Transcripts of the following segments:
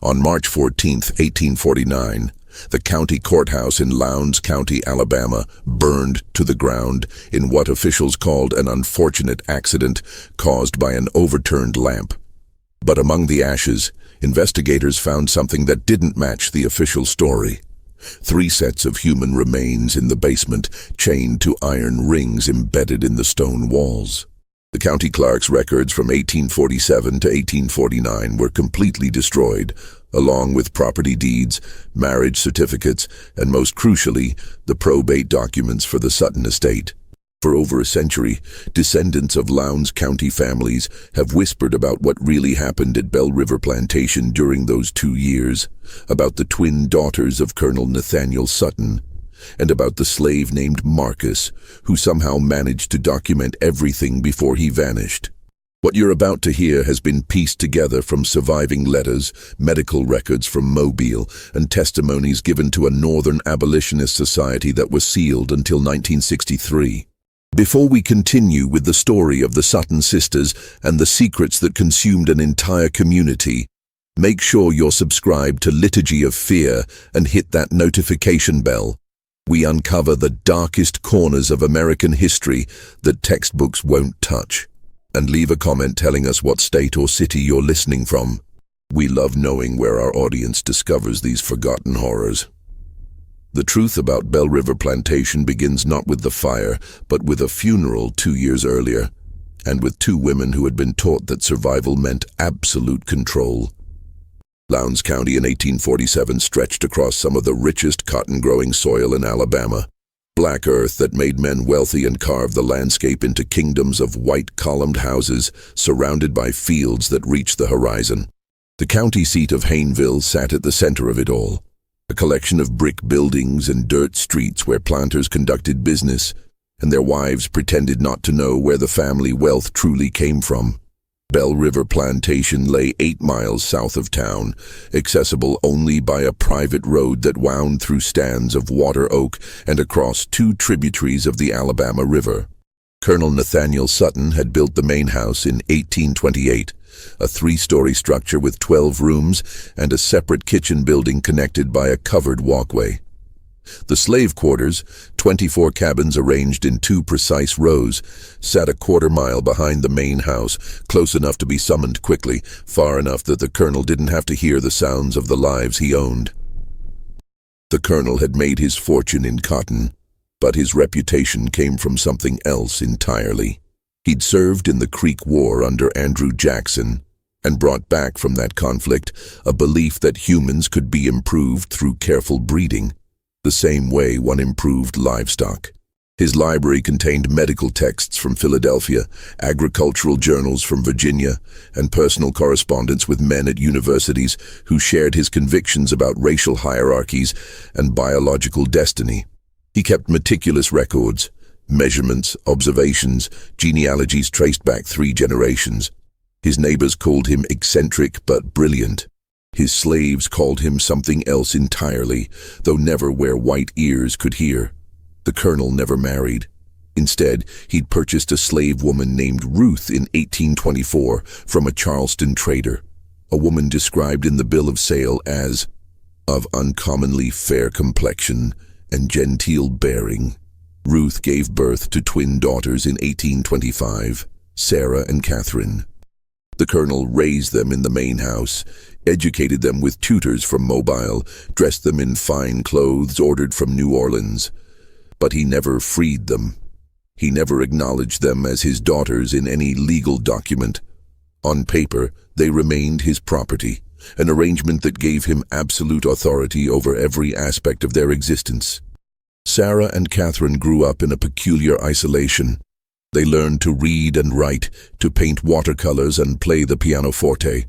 On March 14, 1849, the county courthouse in Lowndes County, Alabama, burned to the ground in what officials called an unfortunate accident caused by an overturned lamp. But among the ashes, investigators found something that didn't match the official story. 3 sets of human remains in the basement, chained to iron rings embedded in the stone walls. The county clerk's records from 1847 to 1849 were completely destroyed, along with property deeds, marriage certificates, and most crucially, the probate documents for the Sutton estate. For over a century, descendants of Lowndes County families have whispered about what really happened at Belle River Plantation during those 2 years, about the twin daughters of Colonel Nathaniel Sutton, and about the slave named Marcus, who somehow managed to document everything before he vanished. What you're about to hear has been pieced together from surviving letters, medical records from Mobile, and testimonies given to a Northern Abolitionist society that was sealed until 1963. Before we continue with the story of the Sutton sisters and the secrets that consumed an entire community, make sure you're subscribed to Liturgy of Fear and hit that notification bell. We uncover the darkest corners of American history that textbooks won't touch. And leave a comment telling us what state or city you're listening from. We love knowing where our audience discovers these forgotten horrors. The truth about Belle River Plantation begins not with the fire, but with a funeral 2 years earlier, and with 2 women who had been taught that survival meant absolute control. Lowndes County in 1847 stretched across some of the richest cotton-growing soil in Alabama. Black earth that made men wealthy and carved the landscape into kingdoms of white columned houses surrounded by fields that reached the horizon. The county seat of Hayneville sat at the center of it all, a collection of brick buildings and dirt streets where planters conducted business, and their wives pretended not to know where the family wealth truly came from. Belle River Plantation lay 8 miles south of town, accessible only by a private road that wound through stands of water oak and across 2 tributaries of the Alabama River. Colonel Nathaniel Sutton had built the main house in 1828, a 3-story structure with 12 rooms and a separate kitchen building connected by a covered walkway. The slave quarters, 24 cabins arranged in 2 precise rows, sat a quarter-mile behind the main house, close enough to be summoned quickly, far enough that the colonel didn't have to hear the sounds of the lives he owned. The colonel had made his fortune in cotton, but his reputation came from something else entirely. He'd served in the Creek War under Andrew Jackson, and brought back from that conflict a belief that humans could be improved through careful breeding, the same way one improved livestock. His library contained medical texts from Philadelphia, agricultural journals from Virginia, and personal correspondence with men at universities who shared his convictions about racial hierarchies and biological destiny. He kept meticulous records, measurements, observations, genealogies traced back 3 generations. His neighbors called him eccentric but brilliant. His slaves called him something else entirely, though never where white ears could hear. The colonel never married. Instead, he'd purchased a slave woman named Ruth in 1824 from a Charleston trader, a woman described in the bill of sale as of uncommonly fair complexion and genteel bearing. Ruth gave birth to twin daughters in 1825, Sarah and Catherine. The colonel raised them in the main house, educated them with tutors from Mobile, dressed them in fine clothes ordered from New Orleans. But he never freed them. He never acknowledged them as his daughters in any legal document. On paper, they remained his property, an arrangement that gave him absolute authority over every aspect of their existence. Sarah and Catherine grew up in a peculiar isolation. They learned to read and write, to paint watercolors and play the pianoforte.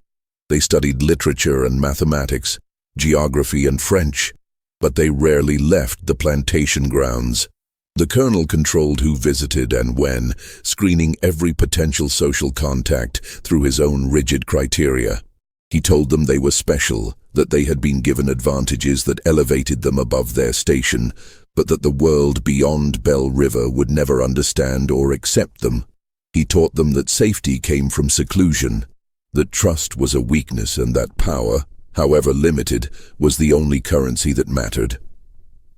They studied literature and mathematics, geography and French, but they rarely left the plantation grounds. The colonel controlled who visited and when, screening every potential social contact through his own rigid criteria. He told them they were special, that they had been given advantages that elevated them above their station, but that the world beyond Belle River would never understand or accept them. He taught them that safety came from seclusion, that trust was a weakness and that power, however limited, was the only currency that mattered.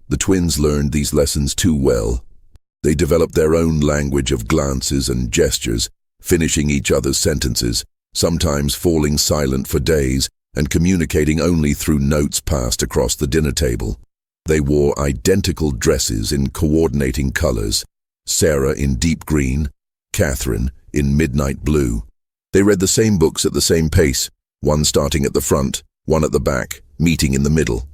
The twins learned these lessons too well. They developed their own language of glances and gestures, finishing each other's sentences, sometimes falling silent for days and communicating only through notes passed across the dinner table. They wore identical dresses in coordinating colors, Sarah in deep green, Catherine in midnight blue. They read the same books at the same pace, one starting at the front, one at the back, meeting in the middle.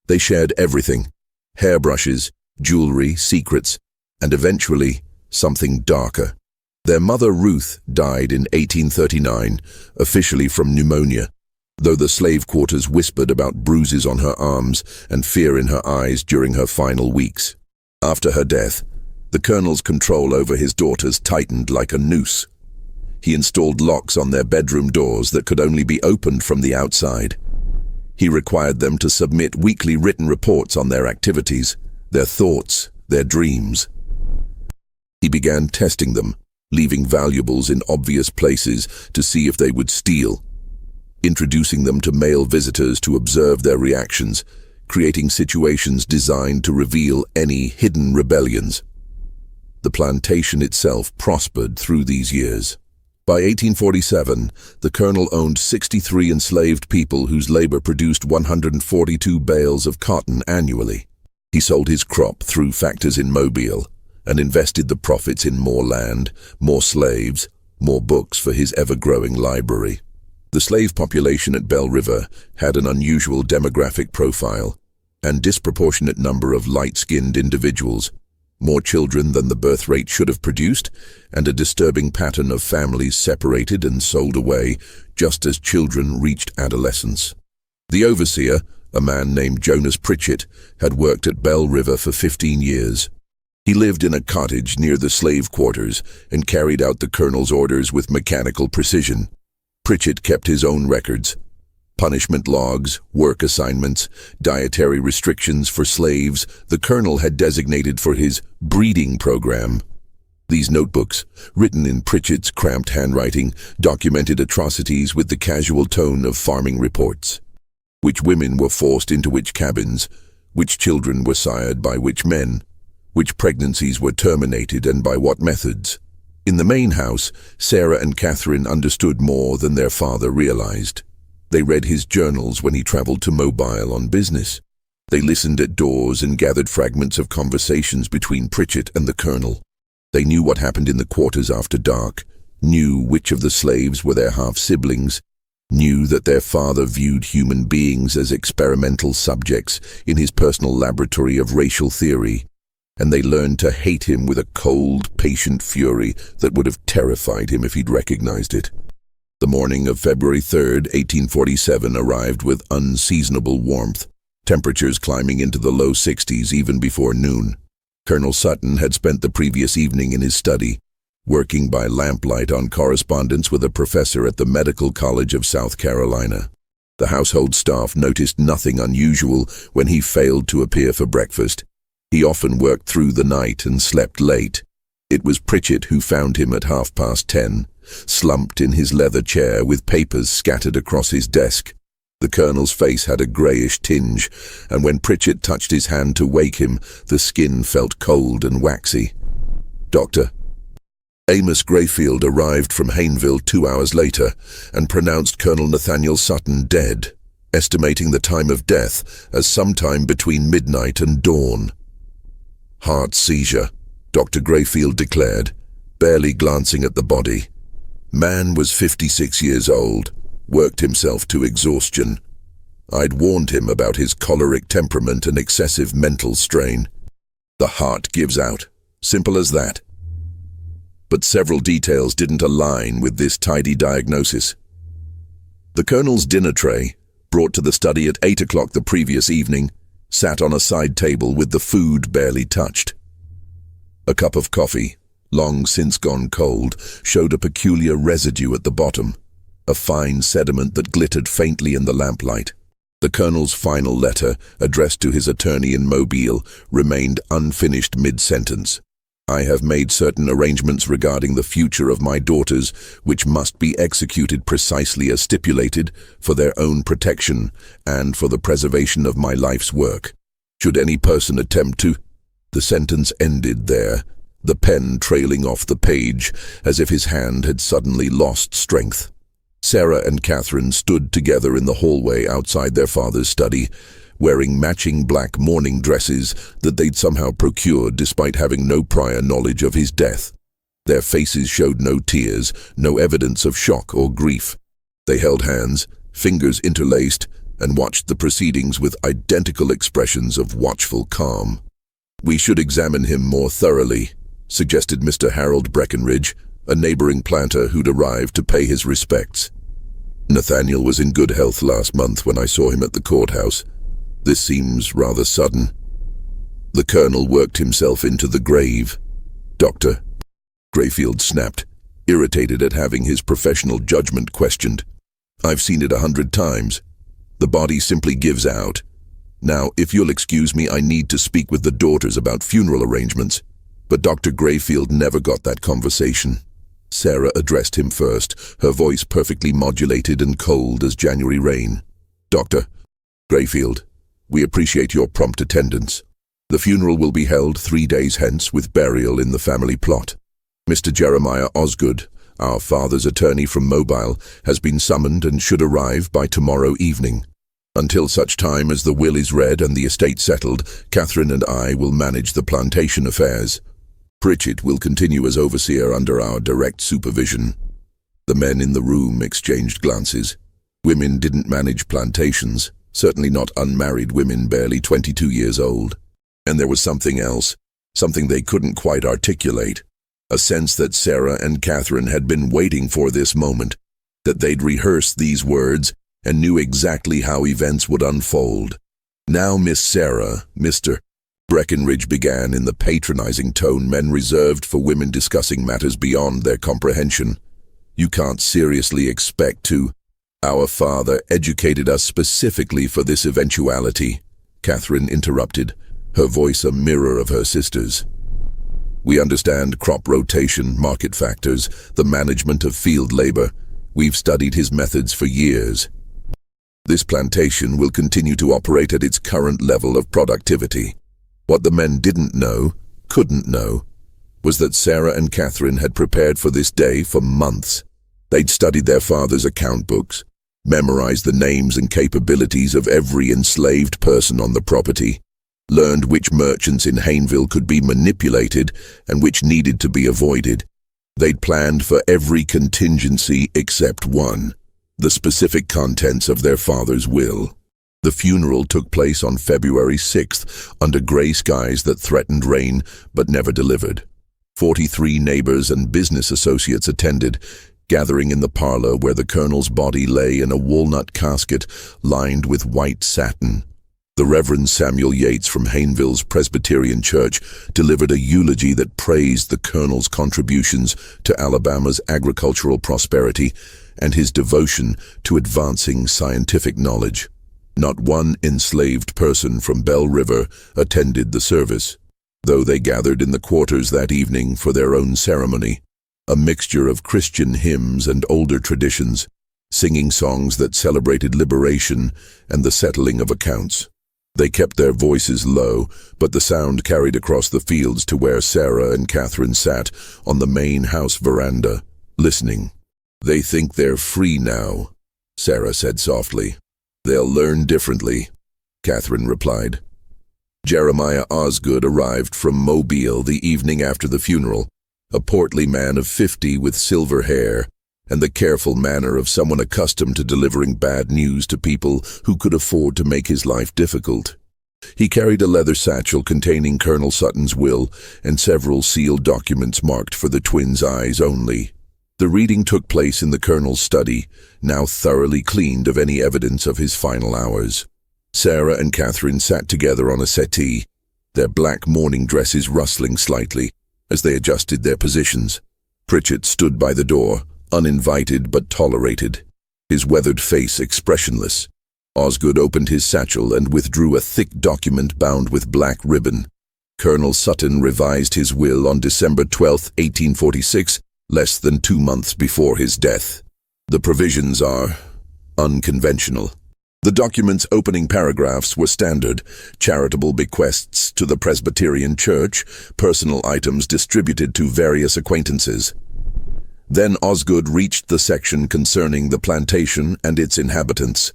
They shared everything: hairbrushes, jewelry, secrets, and eventually something darker. Their mother Ruth died in 1839, officially from pneumonia, though the slave quarters whispered about bruises on her arms and fear in her eyes during her final weeks. After her death, the colonel's control over his daughters tightened like a noose. He installed locks on their bedroom doors that could only be opened from the outside. He required them to submit weekly written reports on their activities, their thoughts, their dreams. He began testing them, leaving valuables in obvious places to see if they would steal, introducing them to male visitors to observe their reactions, creating situations designed to reveal any hidden rebellions. The plantation itself prospered through these years. By 1847, the colonel owned 63 enslaved people whose labor produced 142 bales of cotton annually. He sold his crop through factors in Mobile and invested the profits in more land, more slaves, more books for his ever-growing library. The slave population at Belle River had an unusual demographic profile and disproportionate number of light-skinned individuals, more children than the birth rate should have produced, and a disturbing pattern of families separated and sold away just as children reached adolescence. The overseer, a man named Jonas Pritchett, had worked at Belle River for 15 years. He lived in a cottage near the slave quarters and carried out the colonel's orders with mechanical precision. Pritchett kept his own records: punishment logs, work assignments, dietary restrictions for slaves the colonel had designated for his breeding program. These notebooks, written in Pritchett's cramped handwriting, documented atrocities with the casual tone of farming reports. Which women were forced into which cabins, which children were sired by which men, which pregnancies were terminated and by what methods. In the main house, Sarah and Catherine understood more than their father realized. They read his journals when he traveled to Mobile on business. They listened at doors and gathered fragments of conversations between Pritchett and the colonel. They knew what happened in the quarters after dark, knew which of the slaves were their half-siblings, knew that their father viewed human beings as experimental subjects in his personal laboratory of racial theory, and they learned to hate him with a cold, patient fury that would have terrified him if he'd recognized it. The morning of February 3rd, 1847 arrived with unseasonable warmth, temperatures climbing into the low 60s even before noon. Colonel Sutton had spent the previous evening in his study, working by lamplight on correspondence with a professor at the Medical College of South Carolina. The household staff noticed nothing unusual when he failed to appear for breakfast. He often worked through the night and slept late. It was Pritchett who found him at 10:30, slumped in his leather chair with papers scattered across his desk. The colonel's face had a greyish tinge, and when Pritchett touched his hand to wake him, the skin felt cold and waxy. "Doctor." Amos Grayfield arrived from Hayneville 2 hours later and pronounced Colonel Nathaniel Sutton dead, estimating the time of death as sometime between midnight and dawn. "Heart seizure," Dr. Grayfield declared, barely glancing at the body. Man was 56 years old, worked himself to exhaustion. I'd warned him about his choleric temperament and excessive mental strain. The heart gives out. Simple as that. But several details didn't align with this tidy diagnosis. The colonel's dinner tray, brought to the study at 8 o'clock the previous evening, sat on a side table with the food barely touched. A cup of coffee, long since gone cold, showed a peculiar residue at the bottom, a fine sediment that glittered faintly in the lamplight. The colonel's final letter, addressed to his attorney in Mobile, remained unfinished mid-sentence. I have made certain arrangements regarding the future of my daughters, which must be executed precisely as stipulated for their own protection and for the preservation of my life's work. Should any person attempt to—" The sentence ended there, the pen trailing off the page as if his hand had suddenly lost strength. Sarah and Catherine stood together in the hallway outside their father's study, wearing matching black mourning dresses that they'd somehow procured despite having no prior knowledge of his death. Their faces showed no tears, no evidence of shock or grief. They held hands, fingers interlaced, and watched the proceedings with identical expressions of watchful calm. "We should examine him more thoroughly," suggested Mr. Harold Breckenridge, a neighboring planter who'd arrived to pay his respects. "Nathaniel was in good health last month when I saw him at the courthouse. This seems rather sudden." The colonel worked himself into the grave. "Doctor," Grayfield snapped, irritated at having his professional judgment questioned. "I've seen it 100 times. The body simply gives out. Now, if you'll excuse me, I need to speak with the daughters about funeral arrangements." But Dr. Grayfield never got that conversation. Sarah addressed him first, her voice perfectly modulated and cold as January rain. "Dr. Grayfield, we appreciate your prompt attendance. The funeral will be held 3 days hence with burial in the family plot. Mr. Jeremiah Osgood, our father's attorney from Mobile, has been summoned and should arrive by tomorrow evening. Until such time as the will is read and the estate settled, Catherine and I will manage the plantation affairs. Pritchett will continue as overseer under our direct supervision." The men in the room exchanged glances. Women didn't manage plantations, certainly not unmarried women barely 22 years old. And there was something else, something they couldn't quite articulate, a sense that Sarah and Catherine had been waiting for this moment, that they'd rehearsed these words and knew exactly how events would unfold. "Now, Miss Sarah," Mr. Breckenridge began in the patronizing tone men reserved for women discussing matters beyond their comprehension. "You can't seriously expect to—" "Our father educated us specifically for this eventuality," Catherine interrupted, her voice a mirror of her sister's. "We understand crop rotation, market factors, the management of field labor. We've studied his methods for years. This plantation will continue to operate at its current level of productivity." What the men didn't know, couldn't know, was that Sarah and Catherine had prepared for this day for months. They'd studied their father's account books, memorized the names and capabilities of every enslaved person on the property, learned which merchants in Hayneville could be manipulated and which needed to be avoided. They'd planned for every contingency except one, the specific contents of their father's will. The funeral took place on February 6th under gray skies that threatened rain but never delivered. 43 neighbors and business associates attended, gathering in the parlor where the colonel's body lay in a walnut casket lined with white satin. The Reverend Samuel Yates from Hayneville's Presbyterian Church delivered a eulogy that praised the colonel's contributions to Alabama's agricultural prosperity and his devotion to advancing scientific knowledge. Not one enslaved person from Bell River attended the service, though they gathered in the quarters that evening for their own ceremony, a mixture of Christian hymns and older traditions, singing songs that celebrated liberation and the settling of accounts. They kept their voices low, but the sound carried across the fields to where Sarah and Catherine sat on the main house veranda, listening. "They think they're free now," Sarah said softly. "They'll learn differently," Catherine replied. Jeremiah Osgood arrived from Mobile the evening after the funeral, a portly man of 50 with silver hair and the careful manner of someone accustomed to delivering bad news to people who could afford to make his life difficult. He carried a leather satchel containing Colonel Sutton's will and several sealed documents marked for the twins' eyes only. The reading took place in the colonel's study, now thoroughly cleaned of any evidence of his final hours. Sarah and Catherine sat together on a settee, their black mourning dresses rustling slightly as they adjusted their positions. Pritchett stood by the door, uninvited but tolerated, his weathered face expressionless. Osgood opened his satchel and withdrew a thick document bound with black ribbon. Colonel Sutton revised his will on December 12, 1846, less than 2 months before his death. The provisions are unconventional. The document's opening paragraphs were standard: charitable bequests to the Presbyterian Church, personal items distributed to various acquaintances. Then Osgood reached the section concerning the plantation and its inhabitants.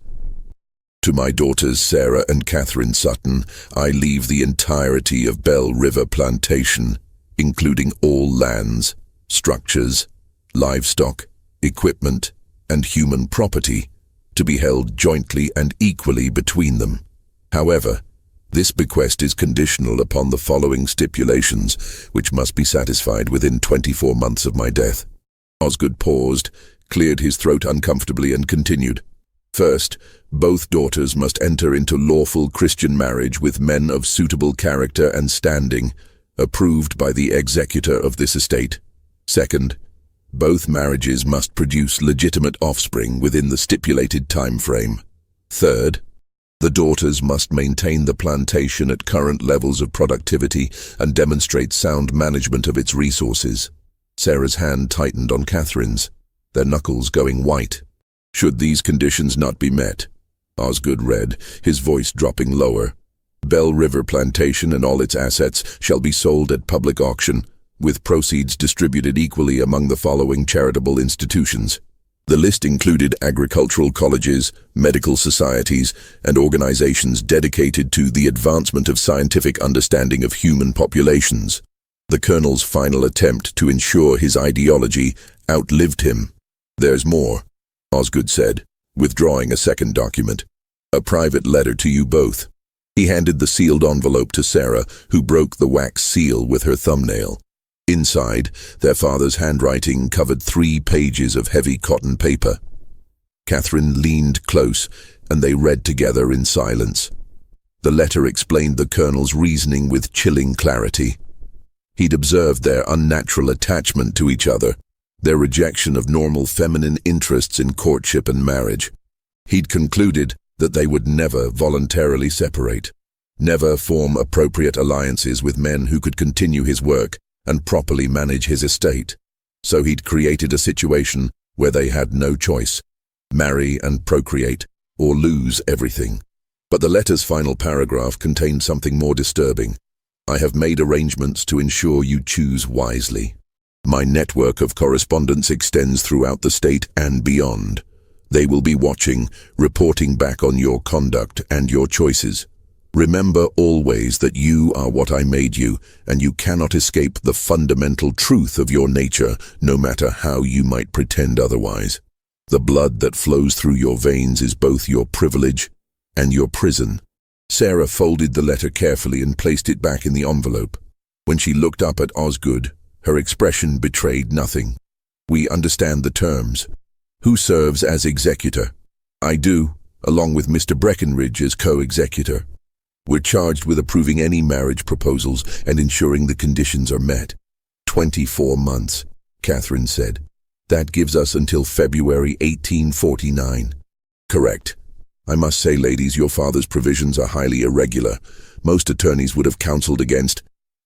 To my daughters Sarah and Catherine Sutton, I leave the entirety of Bell River Plantation, including all lands, structures, livestock, equipment, and human property, to be held jointly and equally between them. However, this bequest is conditional upon the following stipulations, which must be satisfied within 24 months of my death. Osgood paused, cleared his throat uncomfortably, and continued. First, both daughters must enter into lawful Christian marriage with men of suitable character and standing, approved by the executor of this estate. Second, both marriages must produce legitimate offspring within the stipulated time frame. Third, the daughters must maintain the plantation at current levels of productivity and demonstrate sound management of its resources. Sarah's hand tightened on Catherine's, their knuckles going white. Should these conditions not be met, Osgood read, his voice dropping lower, Bell River Plantation and all its assets shall be sold at public auction, with proceeds distributed equally among the following charitable institutions. The list included agricultural colleges, medical societies, and organizations dedicated to the advancement of scientific understanding of human populations. The Colonel's final attempt to ensure his ideology outlived him. There's more, Osgood said, withdrawing a second document. A private letter to you both. He handed the sealed envelope to Sarah, who broke the wax seal with her thumbnail. Inside, their father's handwriting covered 3 pages of heavy cotton paper. Catherine leaned close, and they read together in silence. The letter explained the Colonel's reasoning with chilling clarity. He'd observed their unnatural attachment to each other, their rejection of normal feminine interests in courtship and marriage. He'd concluded that they would never voluntarily separate, never form appropriate alliances with men who could continue his work and properly manage his estate. So he'd created a situation where they had no choice: marry and procreate, or lose everything. But the letter's final paragraph contained something more disturbing. I have made arrangements to ensure you choose wisely. My network of correspondence extends throughout the state and beyond. They will be watching, reporting back on your conduct and your choices. Remember always that you are what I made you, and you cannot escape the fundamental truth of your nature, no matter how you might pretend otherwise. The blood that flows through your veins is both your privilege and your prison. Sarah folded the letter carefully and placed it back in the envelope. When she looked up at Osgood, her expression betrayed nothing. We understand the terms. Who serves as executor? I do, along with Mr. Breckenridge as co-executor. We're charged with approving any marriage proposals and ensuring the conditions are met. 24 months, Catherine said. That gives us until February 1849. Correct. I must say, ladies, your father's provisions are highly irregular. Most attorneys would have counseled against.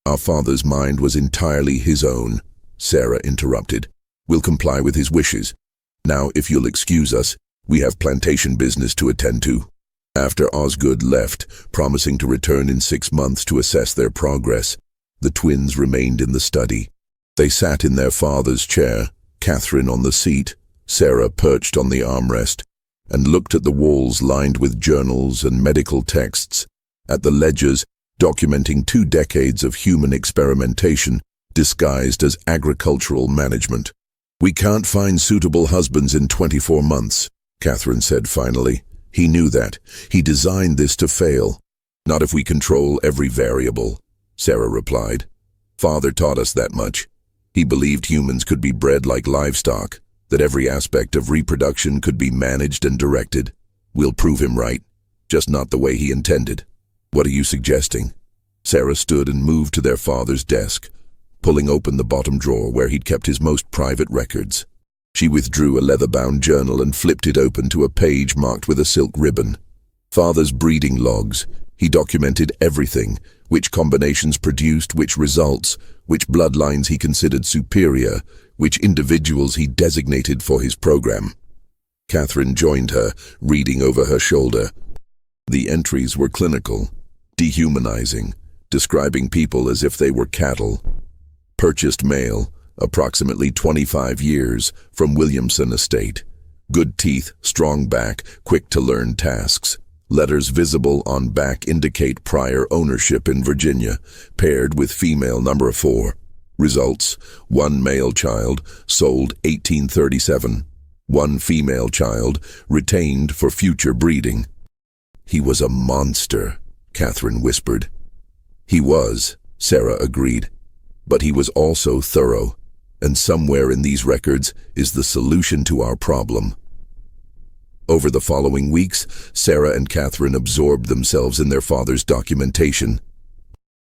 Our father's mind was entirely his own, Sarah interrupted. We'll comply with his wishes. Now, if you'll excuse us, we have plantation business to attend to. After Osgood left, promising to return in 6 months to assess their progress, the twins remained in the study. They sat in their father's chair, Catherine on the seat, Sarah perched on the armrest, and looked at the walls lined with journals and medical texts, at the ledgers documenting 2 decades of human experimentation disguised as agricultural management. We can't find suitable husbands in 24 months, Catherine said finally. He knew that. He designed this to fail. Not if we control every variable, Sarah replied. Father taught us that much. He believed humans could be bred like livestock, that every aspect of reproduction could be managed and directed. We'll prove him right, just not the way he intended. What are you suggesting? Sarah stood and moved to their father's desk, pulling open the bottom drawer where he'd kept his most private records. She withdrew a leather-bound journal and flipped it open to a page marked with a silk ribbon. Father's breeding logs, He documented everything, which combinations produced which results, which bloodlines he considered superior, which individuals he designated for his program. Catherine joined her, reading over her shoulder. The entries were clinical, dehumanizing, describing people as if they were cattle. Purchased male, approximately 25 years, from Williamson Estate. Good teeth, strong back, quick to learn tasks. Letters visible on back indicate prior ownership in Virginia, paired with female number 4. Results: 1 male child, sold 1837. 1 female child, retained for future breeding. He was a monster, Catherine whispered. He was, Sarah agreed. But he was also thorough, and somewhere in these records is the solution to our problem. Over the following weeks, Sarah and Catherine absorbed themselves in their father's documentation.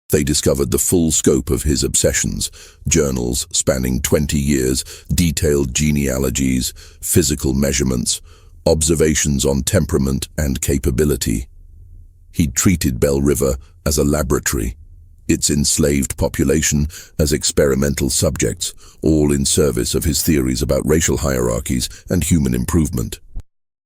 They discovered the full scope of his obsessions, journals spanning 20 years, detailed genealogies, physical measurements, observations on temperament and capability. He'd treated Bell River as a laboratory, its enslaved population as experimental subjects, all in service of his theories about racial hierarchies and human improvement.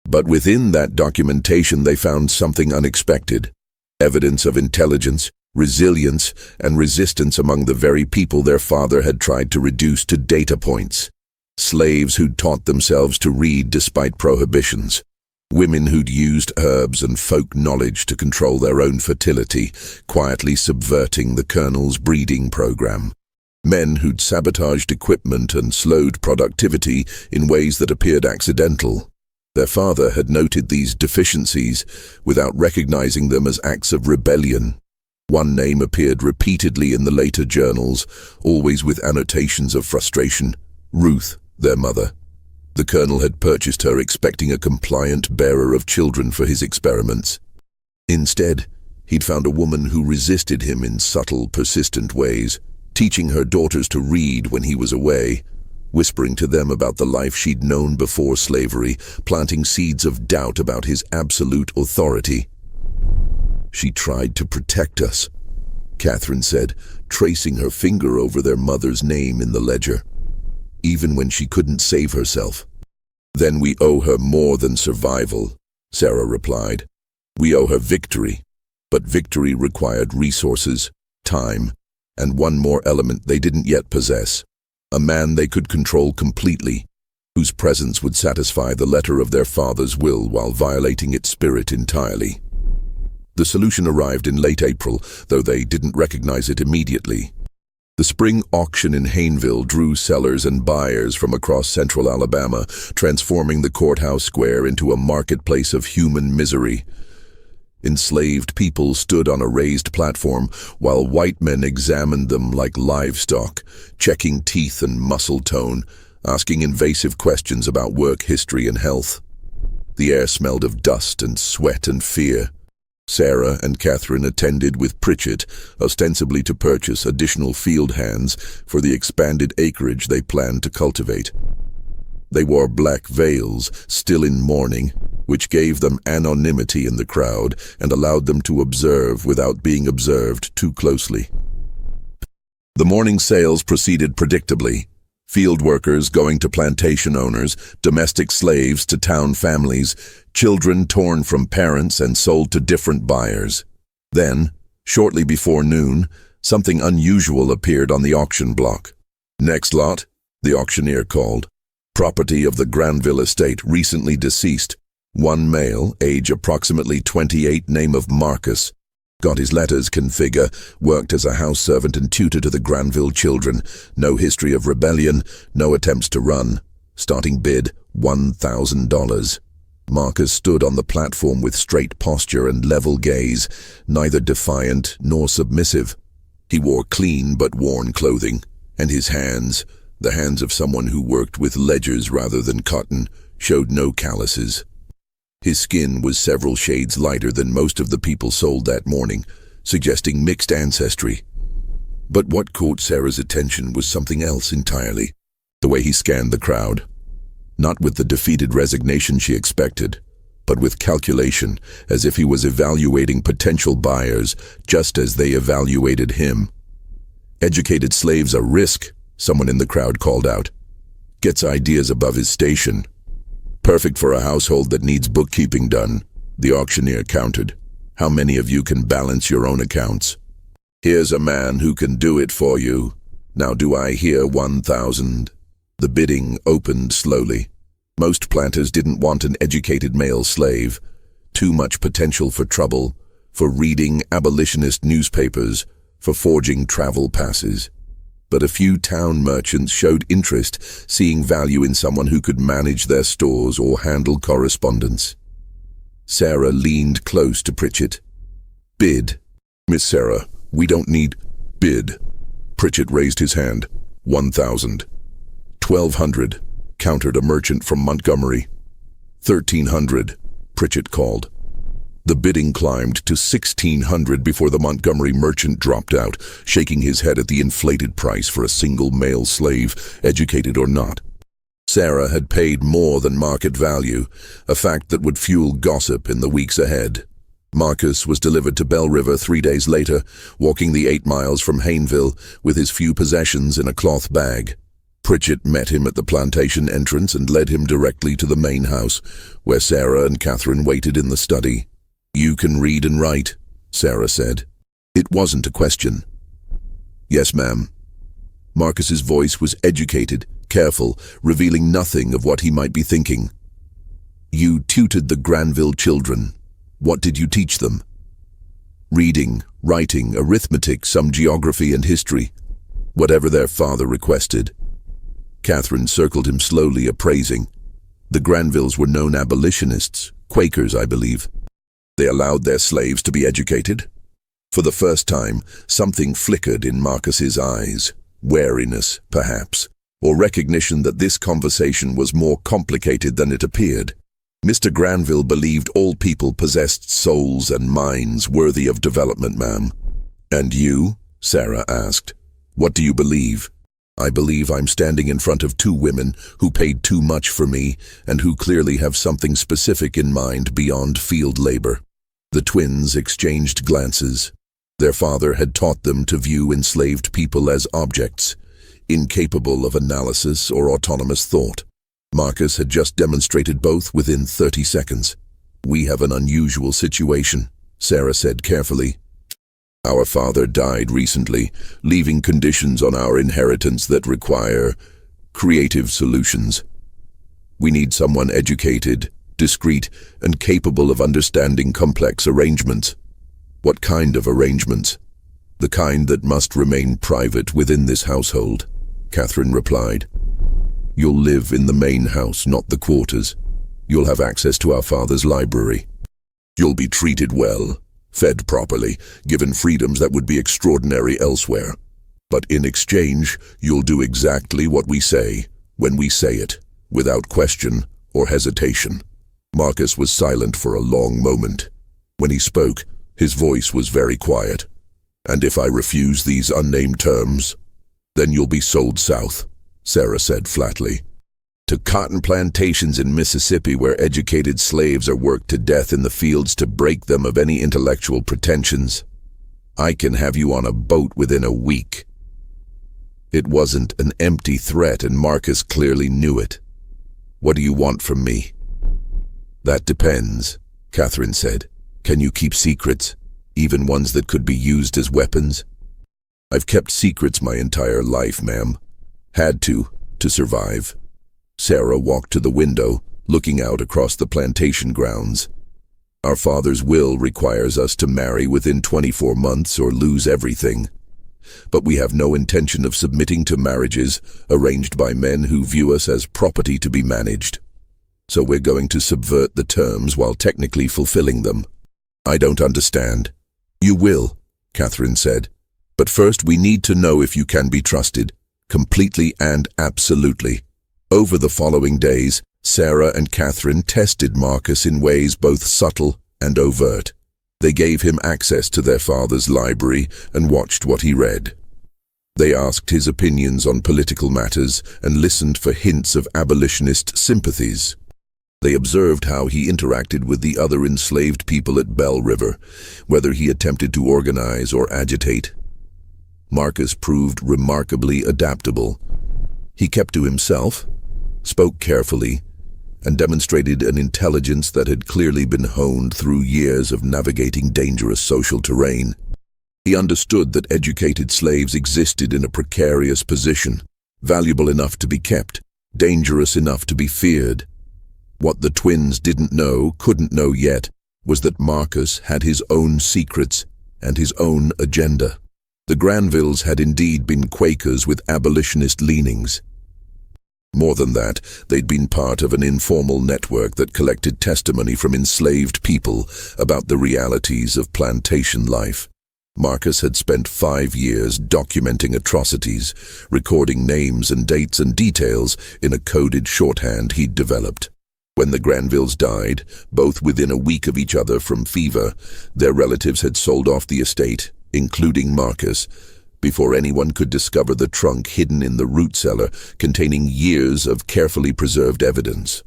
But within that documentation they found something unexpected: evidence of intelligence, resilience, and resistance among the very people their father had tried to reduce to data points. Slaves who'd taught themselves to read despite prohibitions. Women who'd used herbs and folk knowledge to control their own fertility, quietly subverting the Colonel's breeding program. Men who'd sabotaged equipment and slowed productivity in ways that appeared accidental. Their father had noted these deficiencies without recognizing them as acts of rebellion. One name appeared repeatedly in the later journals, always with annotations of frustration: Ruth, their mother. The Colonel had purchased her expecting a compliant bearer of children for his experiments. Instead, he'd found a woman who resisted him in subtle, persistent ways, teaching her daughters to read when he was away, whispering to them about the life she'd known before slavery, planting seeds of doubt about his absolute authority. "She tried to protect us," Catherine said, tracing her finger over their mother's name in the ledger. "Even when she couldn't save herself." "Then we owe her more than survival," Sarah replied. "We owe her victory. But victory required resources, time, and one more element they didn't yet possess. A man they could control completely, whose presence would satisfy the letter of their father's will while violating its spirit entirely." The solution arrived in late April, though they didn't recognize it immediately. The spring auction in Hayneville drew sellers and buyers from across central Alabama, transforming the courthouse square into a marketplace of human misery. Enslaved people stood on a raised platform, while white men examined them like livestock, checking teeth and muscle tone, asking invasive questions about work history and health. The air smelled of dust and sweat and fear. Sarah and Catherine attended with Pritchett, ostensibly to purchase additional field hands for the expanded acreage they planned to cultivate. They wore black veils, still in mourning, which gave them anonymity in the crowd and allowed them to observe without being observed too closely. The morning sales proceeded predictably. Field workers going to plantation owners, domestic slaves to town families, children torn from parents and sold to different buyers. Then, shortly before noon, something unusual appeared on the auction block. "Next lot," the auctioneer called. "Property of the Granville estate, recently deceased. One male, age approximately 28, name of Marcus. Got his letters, can figure, worked as a house servant and tutor to the Granville children. No history of rebellion, no attempts to run. Starting bid, $1,000. Marcus stood on the platform with straight posture and level gaze, neither defiant nor submissive. He wore clean but worn clothing, and his hands, the hands of someone who worked with ledgers rather than cotton, showed no calluses. His skin was several shades lighter than most of the people sold that morning, suggesting mixed ancestry. But what caught Sarah's attention was something else entirely: the way he scanned the crowd. Not with the defeated resignation she expected, but with calculation, as if he was evaluating potential buyers just as they evaluated him. "Educated slaves are risk," someone in the crowd called out. "Gets ideas above his station. Perfect for a household that needs bookkeeping done," the auctioneer countered. "How many of you can balance your own accounts? Here's a man who can do it for you. Now do I hear 1,000? The bidding opened slowly. Most planters didn't want an educated male slave. Too much potential for trouble, for reading abolitionist newspapers, for forging travel passes. But a few town merchants showed interest, seeing value in someone who could manage their stores or handle correspondence. Sarah leaned close to Pritchett. "Bid." "Miss Sarah, we don't need bid." Pritchett raised his hand. 1,000. 1,200, countered a merchant from Montgomery. 1,300, Pritchett called. The bidding climbed to 1,600 before the Montgomery merchant dropped out, shaking his head at the inflated price for a single male slave, educated or not. Sarah had paid more than market value, a fact that would fuel gossip in the weeks ahead. Marcus was delivered to Bell River 3 days later, walking the 8 miles from Hayneville with his few possessions in a cloth bag. Pritchett met him at the plantation entrance and led him directly to the main house, where Sarah and Catherine waited in the study. "You can read and write," Sarah said. It wasn't a question. "Yes, ma'am." Marcus's voice was educated, careful, revealing nothing of what he might be thinking. "You tutored the Granville children. What did you teach them?" "Reading, writing, arithmetic, some geography and history. Whatever their father requested." Catherine circled him slowly, appraising. "The Granvilles were known abolitionists, Quakers, I believe. They allowed their slaves to be educated?" For the first time, something flickered in Marcus's eyes. Wariness, perhaps, or recognition that this conversation was more complicated than it appeared. "Mr. Granville believed all people possessed souls and minds worthy of development, ma'am." "And you?" Sarah asked. "What do you believe?" "I believe I'm standing in front of 2 women who paid too much for me and who clearly have something specific in mind beyond field labor." The twins exchanged glances. Their father had taught them to view enslaved people as objects, incapable of analysis or autonomous thought. Marcus had just demonstrated both within 30 seconds. "We have an unusual situation," Sarah said carefully. "Our father died recently, leaving conditions on our inheritance that require creative solutions. We need someone educated, discreet, and capable of understanding complex arrangements." "What kind of arrangements?" "The kind that must remain private within this household," Catherine replied. "You'll live in the main house, not the quarters. You'll have access to our father's library. You'll be treated well, fed properly, given freedoms that would be extraordinary elsewhere. But in exchange, you'll do exactly what we say, when we say it, without question or hesitation." Marcus was silent for a long moment. When he spoke, his voice was very quiet. "And if I refuse these unnamed terms, then you'll be sold south," Sarah said flatly. "To cotton plantations in Mississippi where educated slaves are worked to death in the fields to break them of any intellectual pretensions. I can have you on a boat within a week." It wasn't an empty threat, and Marcus clearly knew it. "What do you want from me?" "That depends," Catherine said. "Can you keep secrets, even ones that could be used as weapons?" "I've kept secrets my entire life, ma'am. Had to survive." Sarah walked to the window, looking out across the plantation grounds. "Our father's will requires us to marry within 24 months or lose everything. But we have no intention of submitting to marriages arranged by men who view us as property to be managed. So we're going to subvert the terms while technically fulfilling them." "I don't understand." "You will," Catherine said. "But first we need to know if you can be trusted, completely and absolutely." Over the following days, Sarah and Catherine tested Marcus in ways both subtle and overt. They gave him access to their father's library and watched what he read. They asked his opinions on political matters and listened for hints of abolitionist sympathies. They observed how he interacted with the other enslaved people at Bell River, whether he attempted to organize or agitate. Marcus proved remarkably adaptable. He kept to himself, spoke carefully, and demonstrated an intelligence that had clearly been honed through years of navigating dangerous social terrain. He understood that educated slaves existed in a precarious position, valuable enough to be kept, dangerous enough to be feared. What the twins couldn't know yet, was that Marcus had his own secrets and his own agenda. The Granvilles had indeed been Quakers with abolitionist leanings. More than that, they'd been part of an informal network that collected testimony from enslaved people about the realities of plantation life. Marcus had spent 5 years documenting atrocities, recording names and dates and details in a coded shorthand he'd developed. When the Granvilles died, both within a week of each other from fever, their relatives had sold off the estate, including Marcus, before anyone could discover the trunk hidden in the root cellar containing years of carefully preserved evidence.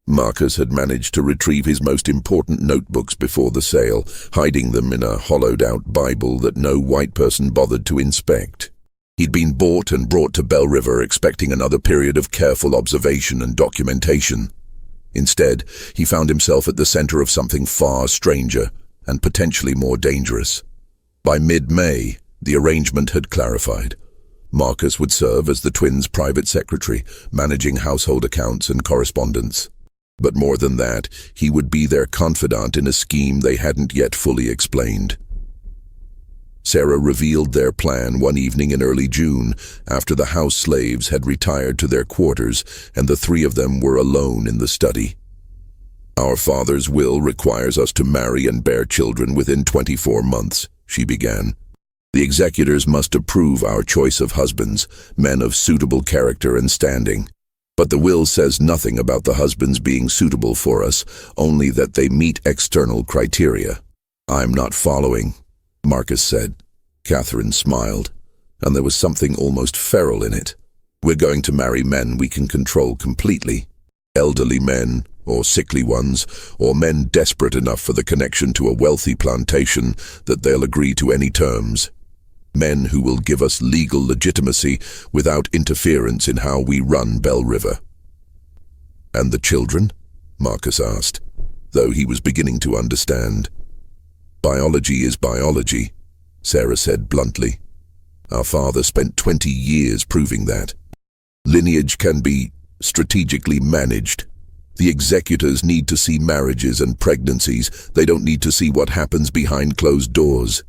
Marcus had managed to retrieve his most important notebooks before the sale, hiding them in a hollowed-out Bible that no white person bothered to inspect. He'd been bought and brought to Bell River expecting another period of careful observation and documentation. Instead, he found himself at the center of something far stranger and potentially more dangerous. By mid-May, the arrangement had clarified. Marcus would serve as the twins' private secretary, managing household accounts and correspondence. But more than that, he would be their confidant in a scheme they hadn't yet fully explained. Sarah revealed their plan one evening in early June, after the house slaves had retired to their quarters and the 3 of them were alone in the study. "Our father's will requires us to marry and bear children within 24 months, she began. "The executors must approve our choice of husbands, men of suitable character and standing. But the will says nothing about the husbands being suitable for us, only that they meet external criteria." "I'm not following," Marcus said. Catherine smiled, and there was something almost feral in it. "We're going to marry men we can control completely. Elderly men, or sickly ones, or men desperate enough for the connection to a wealthy plantation that they'll agree to any terms. Men who will give us legal legitimacy without interference in how we run Bell River." "And the children?" Marcus asked, though he was beginning to understand. "Biology is biology," Sarah said bluntly. "Our father spent 20 years proving that. Lineage can be strategically managed. The executors need to see marriages and pregnancies. They don't need to see what happens behind closed doors."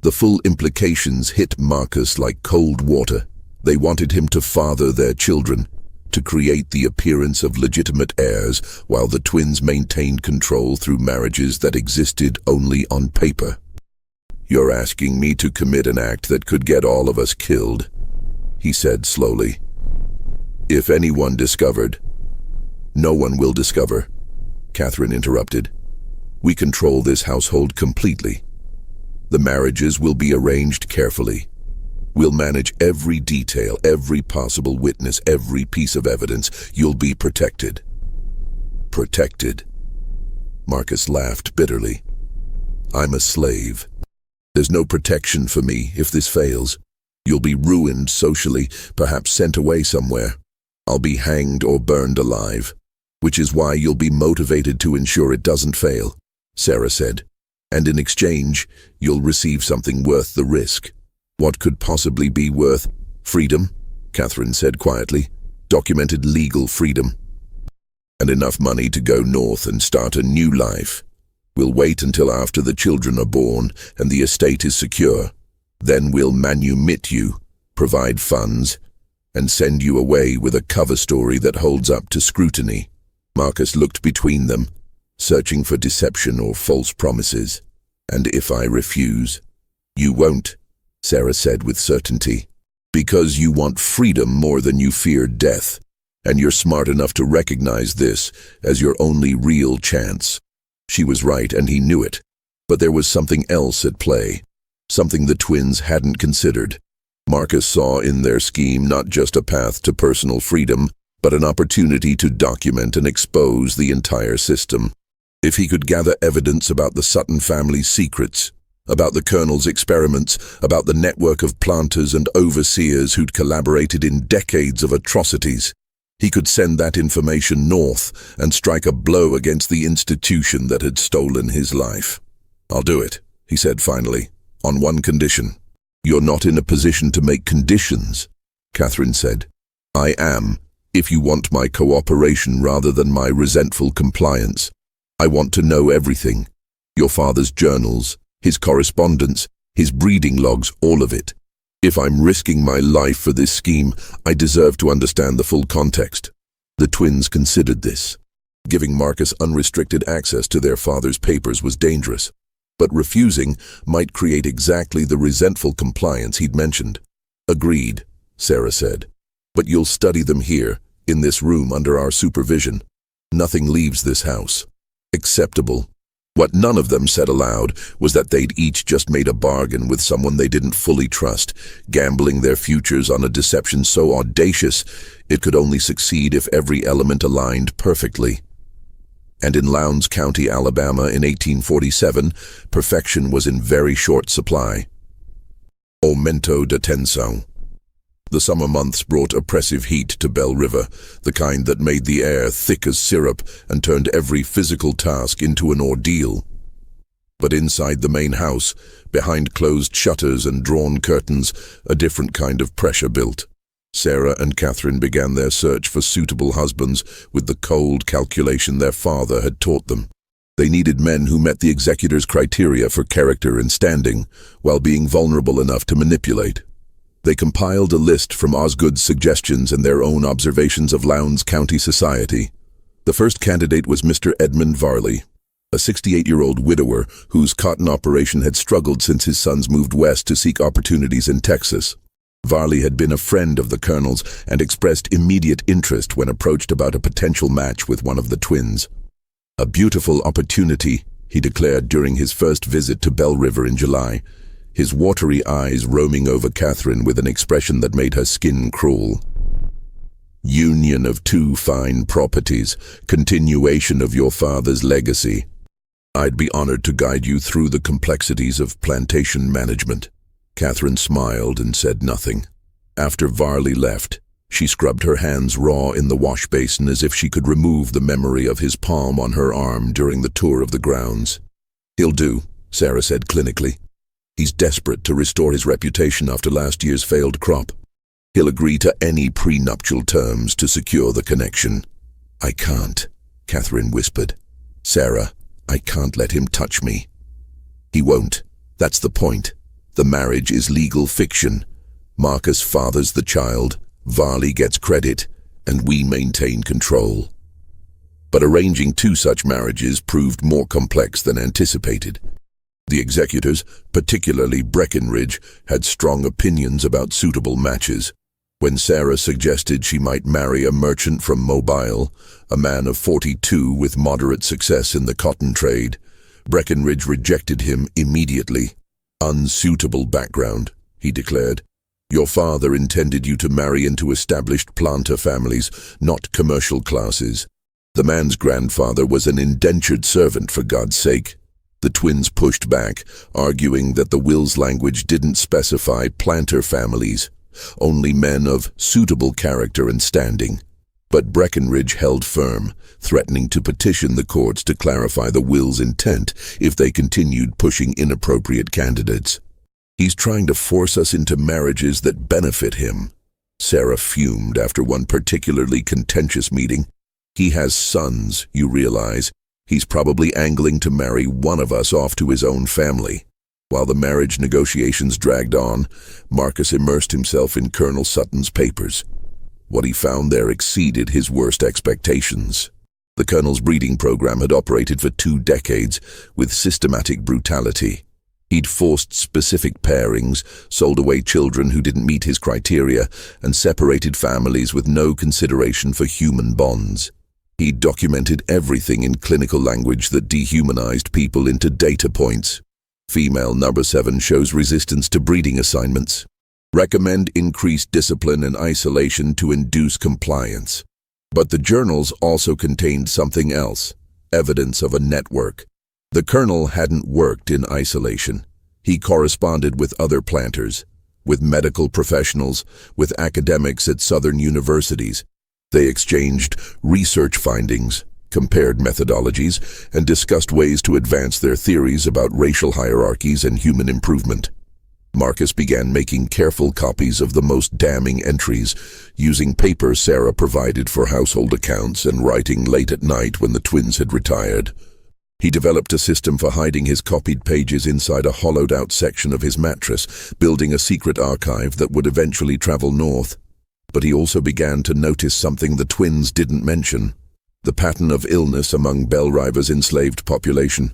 The full implications hit Marcus like cold water. They wanted him to father their children, to create the appearance of legitimate heirs while the twins maintained control through marriages that existed only on paper. "You're asking me to commit an act that could get all of us killed," he said slowly. "If anyone discovered—" "No one will discover," Catherine interrupted. "We control this household completely. The marriages will be arranged carefully. We'll manage every detail, every possible witness, every piece of evidence. You'll be protected." "Protected?" Marcus laughed bitterly. "I'm a slave. There's no protection for me if this fails. You'll be ruined socially, perhaps sent away somewhere. I'll be hanged or burned alive, which is why you'll be motivated to ensure it doesn't fail," Sarah said. "And in exchange, you'll receive something worth the risk." "What could possibly be worth—" "Freedom," Catherine said quietly. "Documented legal freedom. And enough money to go north and start a new life. We'll wait until after the children are born and the estate is secure. Then we'll manumit you, provide funds, and send you away with a cover story that holds up to scrutiny." Marcus looked between them, searching for deception or false promises. "And if I refuse?" "You won't," Sarah said with certainty. "Because you want freedom more than you fear death, and you're smart enough to recognize this as your only real chance." She was right, and he knew it. But there was something else at play, something the twins hadn't considered. Marcus saw in their scheme not just a path to personal freedom, but an opportunity to document and expose the entire system. If he could gather evidence about the Sutton family's secrets, about the Colonel's experiments, about the network of planters and overseers who'd collaborated in decades of atrocities, he could send that information north and strike a blow against the institution that had stolen his life. "I'll do it," he said finally, "on one condition." "You're not in a position to make conditions," Catherine said. "I am, if you want my cooperation rather than my resentful compliance. I want to know everything. Your father's journals, his correspondence, his breeding logs, all of it. If I'm risking my life for this scheme, I deserve to understand the full context." The twins considered this. Giving Marcus unrestricted access to their father's papers was dangerous, but refusing might create exactly the resentful compliance he'd mentioned. "Agreed," Sarah said. "But you'll study them here, in this room under our supervision. Nothing leaves this house." Acceptable. What none of them said aloud was that they'd each just made a bargain with someone they didn't fully trust, gambling their futures on a deception so audacious it could only succeed if every element aligned perfectly. And in Lowndes County, Alabama in 1847, perfection was in very short supply. Aumento de tensión. The summer months brought oppressive heat to Belle River, the kind that made the air thick as syrup and turned every physical task into an ordeal. But inside the main house, behind closed shutters and drawn curtains, a different kind of pressure built. Sarah and Catherine began their search for suitable husbands with the cold calculation their father had taught them. They needed men who met the executor's criteria for character and standing, while being vulnerable enough to manipulate. They compiled a list from Osgood's suggestions and their own observations of Lowndes County society. The first candidate was Mr. Edmund Varley, a 68-year-old widower whose cotton operation had struggled since his sons moved west to seek opportunities in Texas. Varley had been a friend of the Colonel's and expressed immediate interest when approached about a potential match with one of the twins. "A beautiful opportunity," he declared during his first visit to Belle River in July, his watery eyes roaming over Catherine with an expression that made her skin crawl. "Union of two fine properties, continuation of your father's legacy. I'd be honored to guide you through the complexities of plantation management." Catherine smiled and said nothing. After Varley left, she scrubbed her hands raw in the wash basin as if she could remove the memory of his palm on her arm during the tour of the grounds. "He'll do," Sarah said clinically. "He's desperate to restore his reputation after last year's failed crop. He'll agree to any prenuptial terms to secure the connection." "I can't," Catherine whispered. "Sarah, I can't let him touch me." "He won't. That's the point. The marriage is legal fiction. Marcus fathers the child, Varley gets credit, and we maintain control." But arranging two such marriages proved more complex than anticipated. The executors, particularly Breckinridge, had strong opinions about suitable matches. When Sarah suggested she might marry a merchant from Mobile, a man of 42 with moderate success in the cotton trade, Breckinridge rejected him immediately. "Unsuitable background," he declared. "Your father intended you to marry into established planter families, not commercial classes. The man's grandfather was an indentured servant, for God's sake." The twins pushed back, arguing that the will's language didn't specify planter families, only men of suitable character and standing. But Breckinridge held firm, threatening to petition the courts to clarify the will's intent if they continued pushing inappropriate candidates. "He's trying to force us into marriages that benefit him," Sarah fumed after one particularly contentious meeting. "He has sons, you realize. He's probably angling to marry one of us off to his own family." While the marriage negotiations dragged on, Marcus immersed himself in Colonel Sutton's papers. What he found there exceeded his worst expectations. The Colonel's breeding program had operated for 2 decades with systematic brutality. He'd forced specific pairings, sold away children who didn't meet his criteria, and separated families with no consideration for human bonds. He documented everything in clinical language that dehumanized people into data points. Female number 7 shows resistance to breeding assignments. Recommend increased discipline and isolation to induce compliance. But the journals also contained something else, evidence of a network. The colonel hadn't worked in isolation. He corresponded with other planters, with medical professionals, with academics at southern universities. They exchanged research findings, compared methodologies, and discussed ways to advance their theories about racial hierarchies and human improvement. Marcus began making careful copies of the most damning entries, using paper Sarah provided for household accounts and writing late at night when the twins had retired. He developed a system for hiding his copied pages inside a hollowed-out section of his mattress, building a secret archive that would eventually travel north. But he also began to notice something the twins didn't mention: the pattern of illness among Bellriver's enslaved population.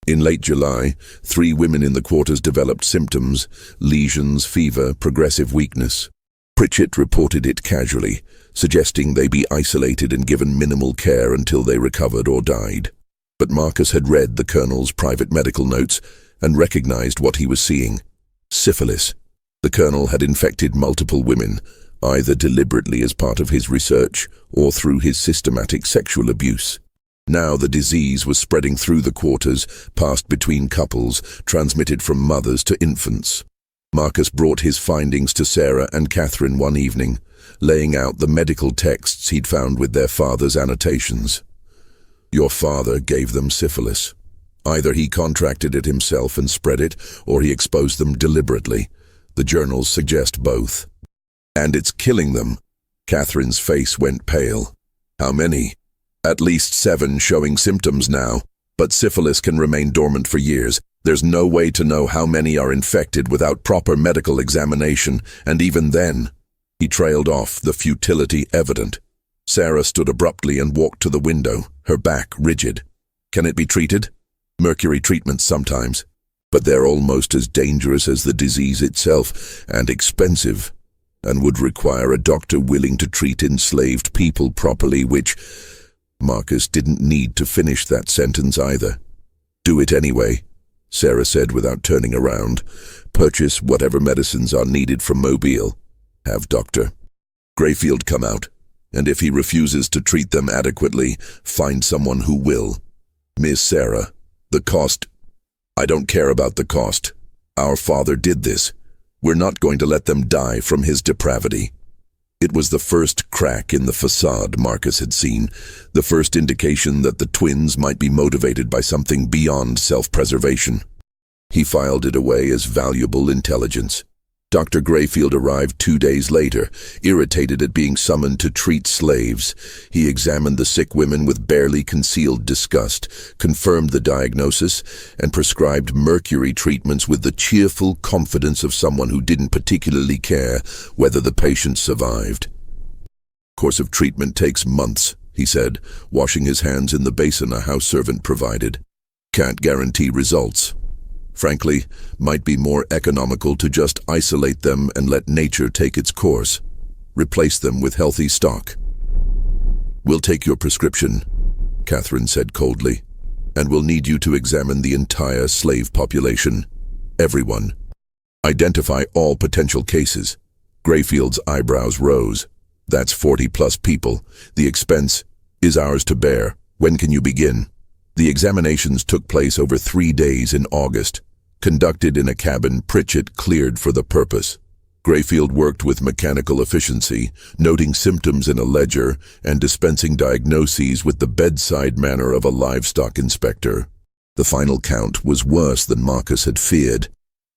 In late July, 3 women in the quarters developed symptoms: lesions, fever, progressive weakness. Pritchett reported it casually, suggesting they be isolated and given minimal care until they recovered or died. But Marcus had read the colonel's private medical notes and recognized what he was seeing: syphilis. The colonel had infected multiple women, either deliberately as part of his research or through his systematic sexual abuse. Now the disease was spreading through the quarters, passed between couples, transmitted from mothers to infants. Marcus brought his findings to Sarah and Catherine one evening, laying out the medical texts he'd found with their father's annotations. Your father gave them syphilis. Either he contracted it himself and spread it, or he exposed them deliberately. The journals suggest both. And it's killing them. Catherine's face went pale. How many? At least 7 showing symptoms now, but syphilis can remain dormant for years. There's no way to know how many are infected without proper medical examination, and even then, he trailed off, the futility evident. Sarah stood abruptly and walked to the window, her back rigid. Can it be treated? Mercury treatments sometimes, but they're almost as dangerous as the disease itself, and expensive, and would require a doctor willing to treat enslaved people properly, which Marcus didn't need to finish that sentence either. Do it anyway, Sarah said without turning around. Purchase whatever medicines are needed from Mobile. Have Dr. Grayfield come out, and if he refuses to treat them adequately, find someone who will. Miss Sarah, the cost. I don't care about the cost. Our father did this. We're not going to let them die from his depravity. It was the first crack in the facade Marcus had seen, the first indication that the twins might be motivated by something beyond self-preservation. He filed it away as valuable intelligence. Dr. Grayfield arrived 2 days later, irritated at being summoned to treat slaves. He examined the sick women with barely concealed disgust, confirmed the diagnosis, and prescribed mercury treatments with the cheerful confidence of someone who didn't particularly care whether the patient survived. Course of treatment takes months, he said, washing his hands in the basin a house servant provided. Can't guarantee results. Frankly, might be more economical to just isolate them and let nature take its course. Replace them with healthy stock. We'll take your prescription, Catherine said coldly, and we'll need you to examine the entire slave population. Everyone. Identify all potential cases. Grayfield's eyebrows rose. That's 40+ people. The expense is ours to bear. When can you begin? The examinations took place over 3 days in August, conducted in a cabin Pritchett cleared for the purpose. Grayfield worked with mechanical efficiency, noting symptoms in a ledger and dispensing diagnoses with the bedside manner of a livestock inspector. The final count was worse than Marcus had feared.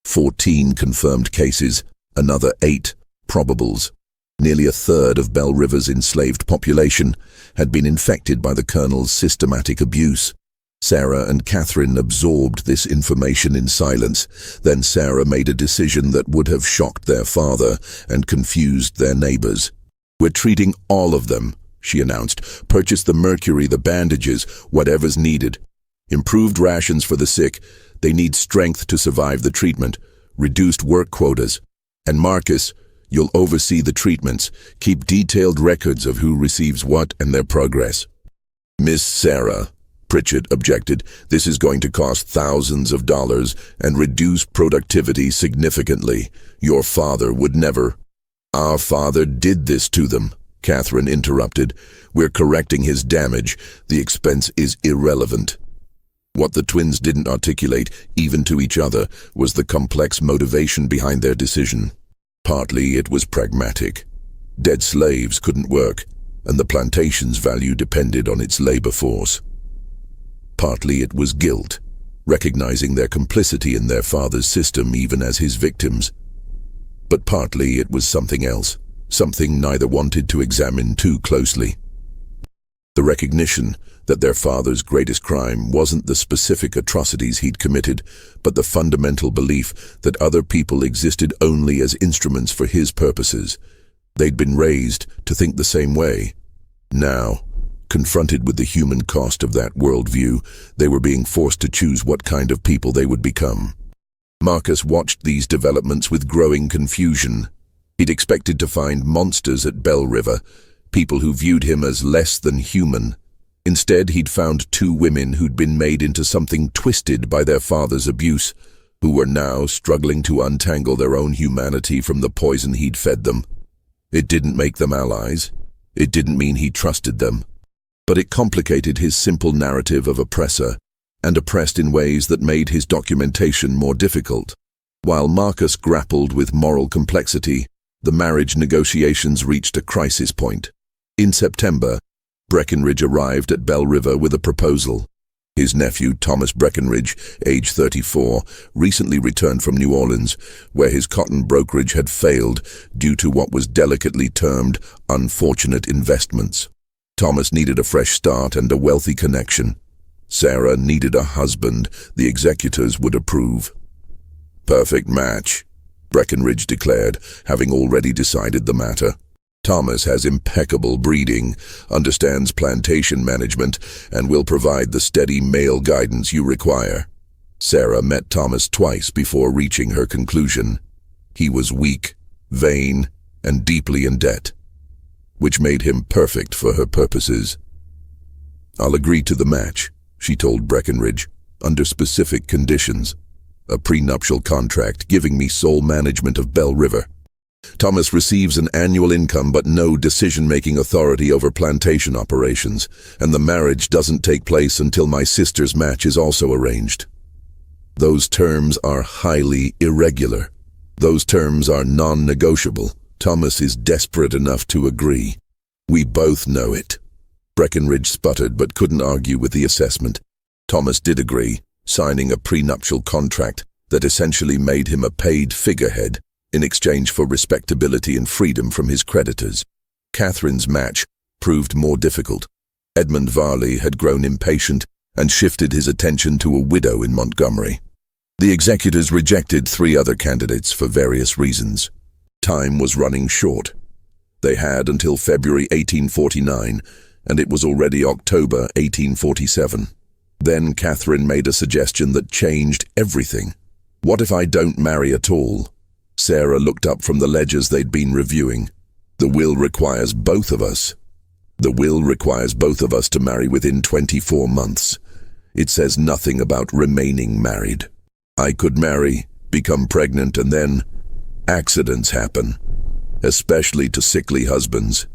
14 confirmed cases, another 8 probables. Nearly a third of Bell River's enslaved population had been infected by the colonel's systematic abuse. Sarah and Catherine absorbed this information in silence. Then Sarah made a decision that would have shocked their father and confused their neighbors. We're treating all of them, she announced. Purchase the mercury, the bandages, whatever's needed. Improved rations for the sick. They need strength to survive the treatment. Reduced work quotas. And Marcus, you'll oversee the treatments. Keep detailed records of who receives what and their progress. Miss Sarah, Pritchett objected, this is going to cost thousands of dollars and reduce productivity significantly. Your father would never. Our father did this to them, Catherine interrupted. "We're correcting his damage. The expense is irrelevant." What the twins didn't articulate, even to each other, was the complex motivation behind their decision. Partly it was pragmatic. Dead slaves couldn't work, and the plantation's value depended on its labor force. Partly it was guilt, recognizing their complicity in their father's system even as his victims. But partly it was something else, something neither wanted to examine too closely. The recognition that their father's greatest crime wasn't the specific atrocities he'd committed, but the fundamental belief that other people existed only as instruments for his purposes. They'd been raised to think the same way. Now, confronted with the human cost of that worldview, they were being forced to choose what kind of people they would become. Marcus watched these developments with growing confusion. He'd expected to find monsters at Bell River, people who viewed him as less than human. Instead, he'd found two women who'd been made into something twisted by their father's abuse, who were now struggling to untangle their own humanity from the poison he'd fed them. It didn't make them allies. It didn't mean he trusted them. But it complicated his simple narrative of oppressor, and oppressed in ways that made his documentation more difficult. While Marcus grappled with moral complexity, the marriage negotiations reached a crisis point. In September, Breckenridge arrived at Bell River with a proposal. His nephew, Thomas Breckenridge, age 34, recently returned from New Orleans, where his cotton brokerage had failed due to what was delicately termed unfortunate investments. Thomas needed a fresh start and a wealthy connection. Sarah needed a husband the executors would approve. "Perfect match," Breckenridge declared, having already decided the matter. "Thomas has impeccable breeding, understands plantation management, and will provide the steady male guidance you require." Sarah met Thomas twice before reaching her conclusion. He was weak, vain, and deeply in debt, which made him perfect for her purposes. "I'll agree to the match," she told Breckenridge, "under specific conditions. A prenuptial contract giving me sole management of Bell River. Thomas receives an annual income but no decision-making authority over plantation operations, and the marriage doesn't take place until my sister's match is also arranged." Those terms are highly irregular. Those terms are non-negotiable. Thomas is desperate enough to agree. "We both know it." Breckenridge sputtered but couldn't argue with the assessment. Thomas did agree, signing a prenuptial contract that essentially made him a paid figurehead in exchange for respectability and freedom from his creditors. Catherine's match proved more difficult. Edmund Varley had grown impatient and shifted his attention to a widow in Montgomery. The executors rejected 3 other candidates for various reasons. Time was running short. They had until February 1849, and it was already October 1847. Then Catherine made a suggestion that changed everything. "What if I don't marry at all?" Sarah looked up from the ledgers they'd been reviewing. "The will requires both of us. The will requires both of us to marry within 24 months. It says nothing about remaining married. I could marry, become pregnant, and then accidents happen, especially to sickly husbands."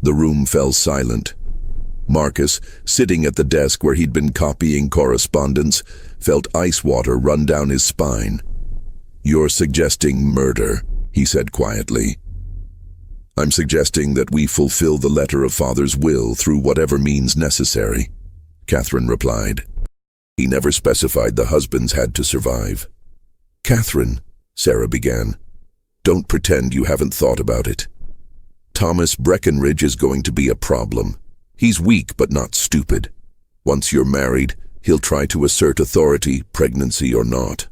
The room fell silent. Marcus, sitting at the desk where he'd been copying correspondence, felt ice water run down his spine. "You're suggesting murder," he said quietly. "I'm suggesting that we fulfill the letter of Father's will through whatever means necessary," Catherine replied. "He never specified the husbands had to survive." "Catherine," Sarah began, "don't pretend you haven't thought about it. Thomas Breckenridge is going to be a problem. He's weak but not stupid. Once you're married, he'll try to assert authority, pregnancy or not.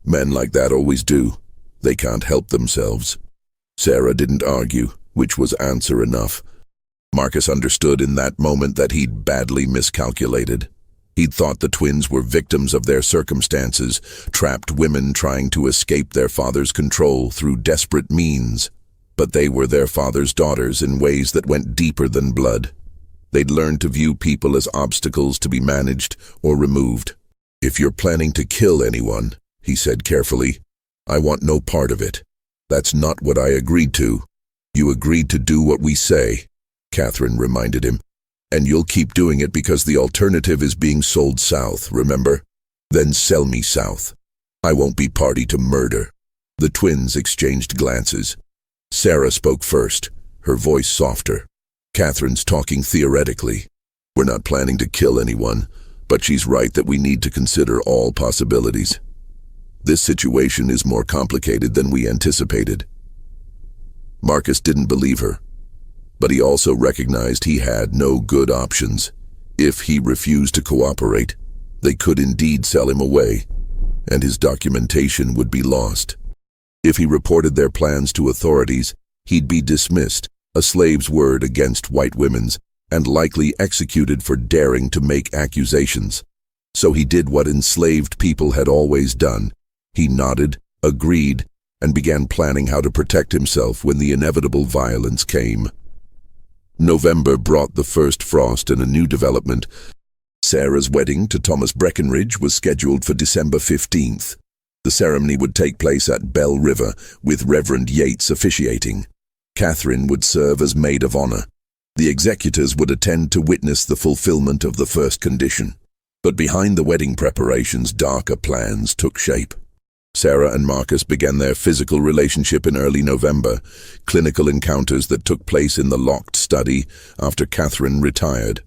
Men like that always do. They can't help themselves." Sarah didn't argue, which was answer enough. Marcus understood in that moment that he'd badly miscalculated. He'd thought the twins were victims of their circumstances, trapped women trying to escape their father's control through desperate means. But they were their father's daughters in ways that went deeper than blood. They'd learned to view people as obstacles to be managed or removed. "If you're planning to kill anyone," he said carefully, "I want no part of it. That's not what I agreed to. You agreed to do what we say, Catherine reminded him. And you'll keep doing it because the alternative is being sold south, remember? Then sell me south. I won't be party to murder. The twins exchanged glances. Sarah spoke first, her voice softer. Catherine's talking theoretically. We're not planning to kill anyone, but she's right that we need to consider all possibilities. This situation is more complicated than we anticipated. Marcus didn't believe her, but he also recognized he had no good options. If he refused to cooperate, they could indeed sell him away, and his documentation would be lost. If he reported their plans to authorities, he'd be dismissed, a slave's word against white women's, and likely executed for daring to make accusations. So he did what enslaved people had always done. He nodded, agreed, and began planning how to protect himself when the inevitable violence came. November brought the first frost and a new development. Sarah's wedding to Thomas Breckenridge was scheduled for December 15th. The ceremony would take place at Bell River, with Reverend Yates officiating. Catherine would serve as maid of honor. The executors would attend to witness the fulfillment of the first condition. But behind the wedding preparations, darker plans took shape. Sarah and Marcus began their physical relationship in early November, clinical encounters that took place in the locked study after Catherine retired.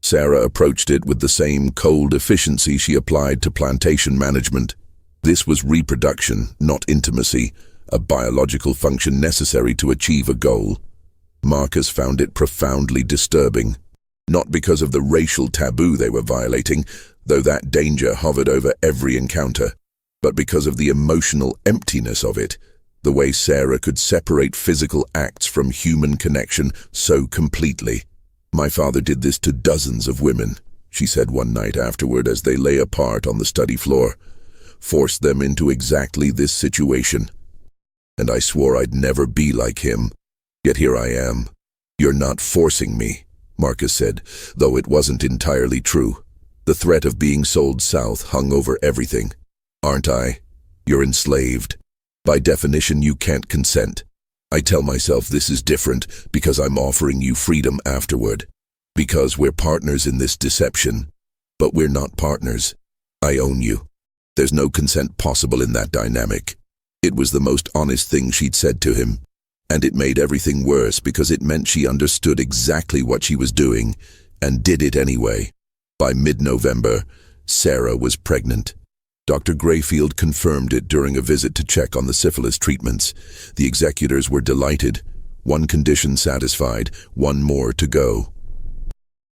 Sarah approached it with the same cold efficiency she applied to plantation management. This was reproduction, not intimacy, a biological function necessary to achieve a goal. Marcus found it profoundly disturbing, not because of the racial taboo they were violating, though that danger hovered over every encounter, but because of the emotional emptiness of it, the way Sarah could separate physical acts from human connection so completely. "My father did this to dozens of women," she said one night afterward as they lay apart on the study floor. "Forced them into exactly this situation. And I swore I'd never be like him. Yet here I am." "You're not forcing me," Marcus said, though it wasn't entirely true. The threat of being sold south hung over everything. "Aren't I? You're enslaved. By definition, you can't consent. I tell myself this is different because I'm offering you freedom afterward. Because we're partners in this deception. But we're not partners. I own you. There's no consent possible in that dynamic." It was the most honest thing she'd said to him. And it made everything worse because it meant she understood exactly what she was doing and did it anyway. By mid-November, Sarah was pregnant. Dr. Grayfield confirmed it during a visit to check on the syphilis treatments. The executors were delighted. One condition satisfied, one more to go.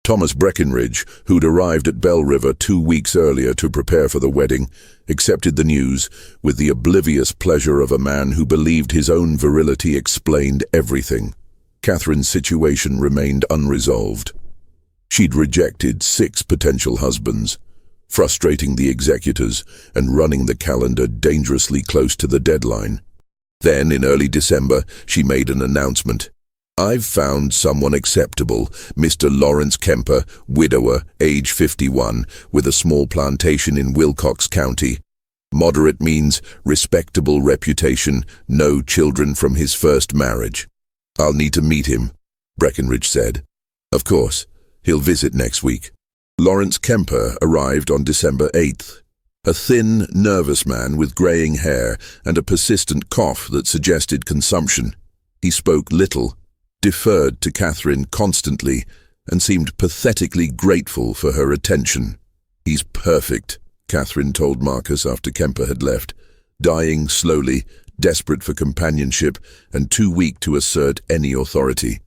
Thomas Breckenridge, who'd arrived at Bell River 2 weeks earlier to prepare for the wedding, accepted the news with the oblivious pleasure of a man who believed his own virility explained everything. Catherine's situation remained unresolved. She'd rejected 6 potential husbands, frustrating the executors and running the calendar dangerously close to the deadline. Then, in early December, she made an announcement. "I've found someone acceptable, Mr. Lawrence Kemper, widower, age 51, with a small plantation in Wilcox County. Moderate means respectable reputation, no children from his first marriage. I'll need to meet him," Breckenridge said. "Of course, he'll visit next week." Lawrence Kemper arrived on December 8th. A thin, nervous man with graying hair and a persistent cough that suggested consumption. He spoke little, deferred to Catherine constantly, and seemed pathetically grateful for her attention. "He's perfect," Catherine told Marcus after Kemper had left, dying slowly, desperate for companionship, and too weak to assert any authority.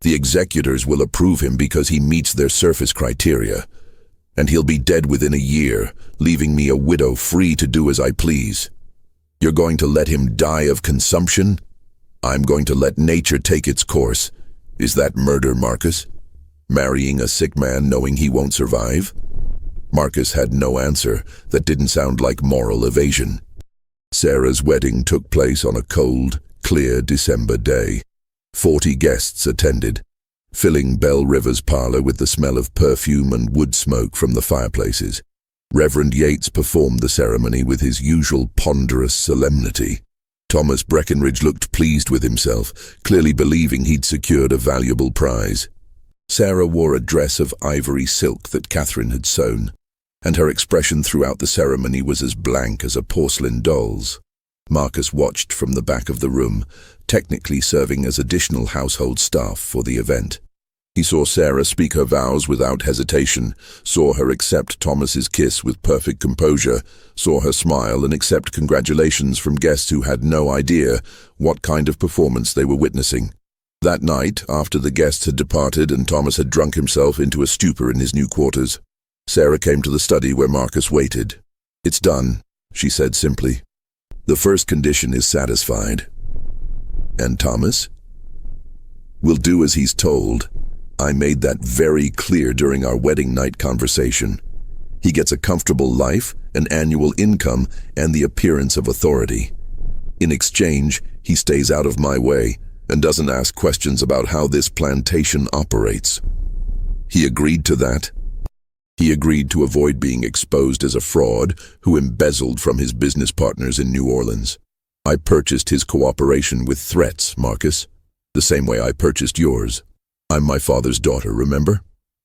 "The executors will approve him because he meets their surface criteria. And he'll be dead within a year, leaving me a widow free to do as I please. You're going to let him die of consumption? I'm going to let nature take its course. Is that murder, Marcus? Marrying a sick man knowing he won't survive?" Marcus had no answer that didn't sound like moral evasion. Sarah's wedding took place on a cold, clear December day. 40 guests attended, filling Bell River's parlor with the smell of perfume and wood smoke from the fireplaces. Reverend Yates performed the ceremony with his usual ponderous solemnity. Thomas Breckenridge looked pleased with himself, clearly believing he'd secured a valuable prize. Sarah wore a dress of ivory silk that Catherine had sewn, and her expression throughout the ceremony was as blank as a porcelain doll's. Marcus watched from the back of the room, technically serving as additional household staff for the event. He saw Sarah speak her vows without hesitation, saw her accept Thomas's kiss with perfect composure, saw her smile and accept congratulations from guests who had no idea what kind of performance they were witnessing. That night, after the guests had departed and Thomas had drunk himself into a stupor in his new quarters, Sarah came to the study where Marcus waited. "It's done," she said simply. "The first condition is satisfied." "And Thomas?" "Will do as he's told. I made that very clear during our wedding night conversation. He gets a comfortable life, an annual income, and the appearance of authority. In exchange, he stays out of my way and doesn't ask questions about how this plantation operates." He agreed to that. He agreed to avoid being exposed as a fraud who embezzled from his business partners in New Orleans. "I purchased his cooperation with threats, Marcus, the same way I purchased yours. I'm my father's daughter, remember?"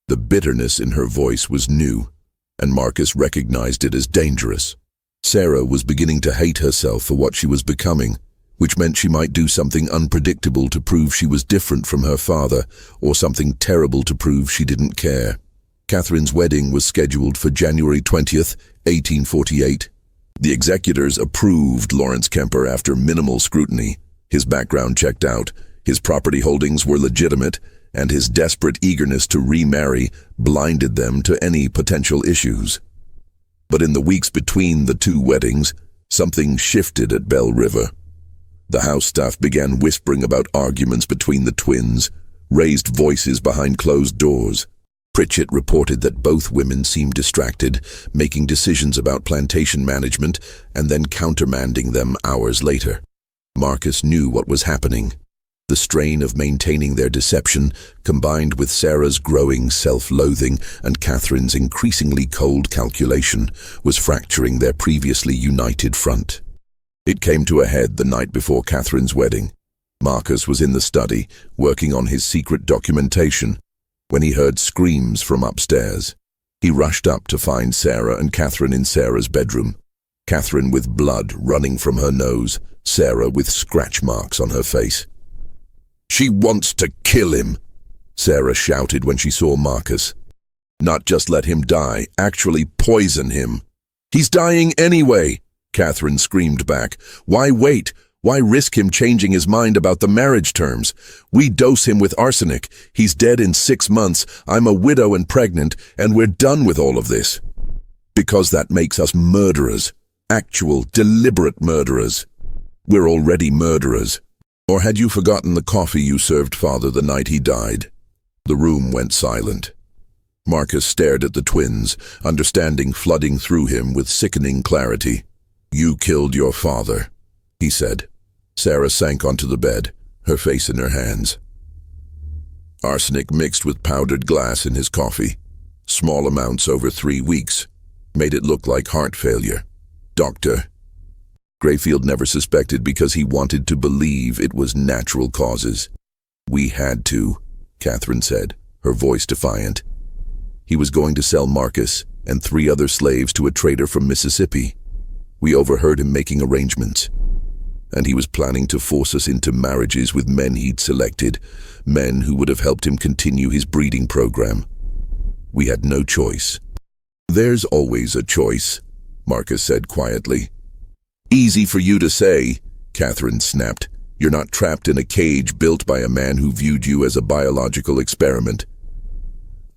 The bitterness in her voice was new, and Marcus recognized it as dangerous. Sarah was beginning to hate herself for what she was becoming, which meant she might do something unpredictable to prove she was different from her father, or something terrible to prove she didn't care. Catherine's wedding was scheduled for January 20th, 1848. The executors approved Lawrence Kemper after minimal scrutiny. His background checked out, his property holdings were legitimate, and his desperate eagerness to remarry blinded them to any potential issues. But in the weeks between the two weddings, something shifted at Belle River. The house staff began whispering about arguments between the twins, raised voices behind closed doors. Pritchett reported that both women seemed distracted, making decisions about plantation management and then countermanding them hours later. Marcus knew what was happening. The strain of maintaining their deception, combined with Sarah's growing self-loathing and Catherine's increasingly cold calculation, was fracturing their previously united front. It came to a head the night before Catherine's wedding. Marcus was in the study, working on his secret documentation, when he heard screams from upstairs. He rushed up to find Sarah and Catherine in Sarah's bedroom. Catherine with blood running from her nose, Sarah with scratch marks on her face. "She wants to kill him," Sarah shouted when she saw Marcus. "Not just let him die, actually poison him." "He's dying anyway," Catherine screamed back. "Why wait? Why risk him changing his mind about the marriage terms? We dose him with arsenic. He's dead in 6 months. I'm a widow and pregnant, and we're done with all of this." "Because that makes us murderers. Actual, deliberate murderers. We're already murderers. Or had you forgotten the coffee you served Father the night he died?" The room went silent. Marcus stared at the twins, understanding flooding through him with sickening clarity. "You killed your father," he said. Sarah sank onto the bed, her face in her hands. "Arsenic mixed with powdered glass in his coffee. Small amounts over 3 weeks. Made it look like heart failure. Doctor." Grayfield never suspected because he wanted to believe it was natural causes. "We had to," Catherine said, her voice defiant. "He was going to sell Marcus and 3 other slaves to a trader from Mississippi. We overheard him making arrangements. And he was planning to force us into marriages with men he'd selected, men who would have helped him continue his breeding program. We had no choice." "There's always a choice," Marcus said quietly. "Easy for you to say," Catherine snapped. "You're not trapped in a cage built by a man who viewed you as a biological experiment.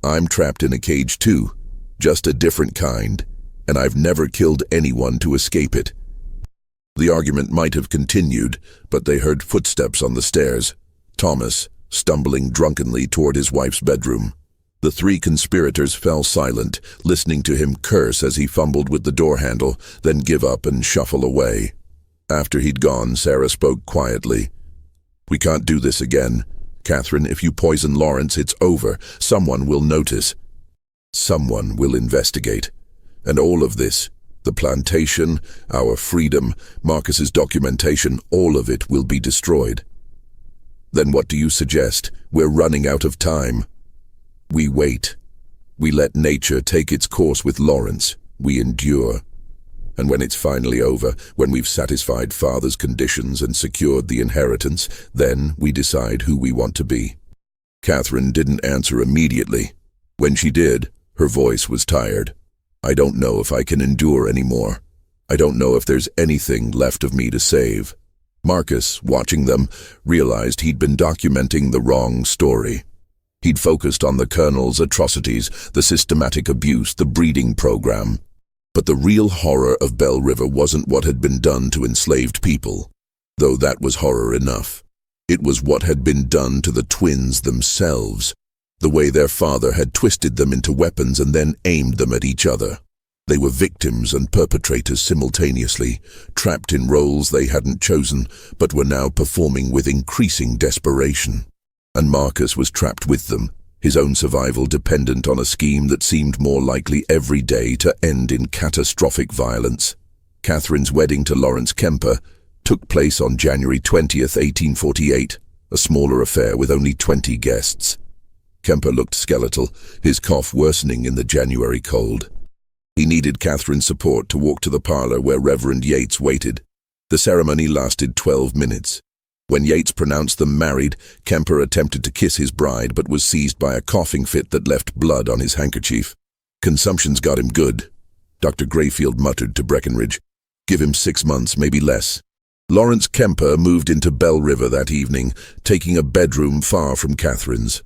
I'm trapped in a cage too, just a different kind, and I've never killed anyone to escape it." The argument might have continued, but they heard footsteps on the stairs. Thomas, stumbling drunkenly toward his wife's bedroom. The 3 conspirators fell silent, listening to him curse as he fumbled with the door handle, then give up and shuffle away. After he'd gone, Sarah spoke quietly. "We can't do this again. Catherine, if you poison Lawrence, it's over. Someone will notice. Someone will investigate. And all of this, The plantation, our freedom, Marcus's documentation, all of it will be destroyed. Then what do you suggest? We're running out of time. We wait. We let nature take its course with Lawrence. We endure. And when it's finally over, when we've satisfied Father's conditions and secured the inheritance, then we decide who we want to be. Catherine didn't answer immediately. When she did, her voice was tired. I don't know if I can endure anymore. I don't know if there's anything left of me to save. Marcus, watching them, realized he'd been documenting the wrong story. He'd focused on the Colonel's atrocities, the systematic abuse, the breeding program. But the real horror of Belle River wasn't what had been done to enslaved people, though that was horror enough. It was what had been done to the twins themselves, the way their father had twisted them into weapons and then aimed them at each other. They were victims and perpetrators simultaneously, trapped in roles they hadn't chosen, but were now performing with increasing desperation. And Marcus was trapped with them, his own survival dependent on a scheme that seemed more likely every day to end in catastrophic violence. Catherine's wedding to Lawrence Kemper took place on January 20th, 1848, a smaller affair with only 20 guests. Kemper looked skeletal, his cough worsening in the January cold. He needed Catherine's support to walk to the parlor where Reverend Yates waited. The ceremony lasted 12 minutes. When Yates pronounced them married, Kemper attempted to kiss his bride but was seized by a coughing fit that left blood on his handkerchief. Consumption's got him good, Dr. Grayfield muttered to Breckenridge. Give him 6 months, maybe less. Lawrence Kemper moved into Belle River that evening, taking a bedroom far from Catherine's.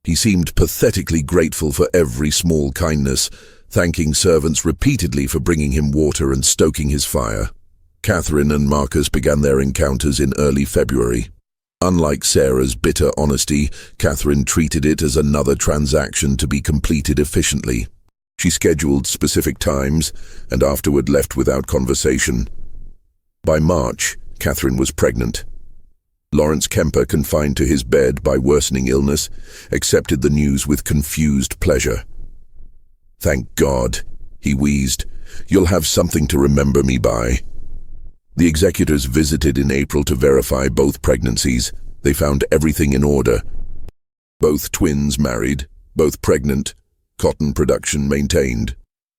He seemed pathetically grateful for every small kindness, thanking servants repeatedly for bringing him water and stoking his fire. Catherine and Marcus began their encounters in early February. Unlike Sarah's bitter honesty, Catherine treated it as another transaction to be completed efficiently. She scheduled specific times and afterward left without conversation. By March, Catherine was pregnant. Lawrence Kemper, confined to his bed by worsening illness, accepted the news with confused pleasure. Thank God, he wheezed. You'll have something to remember me by. The executors visited in April to verify both pregnancies. They found everything in order. Both twins married, both pregnant, cotton production maintained.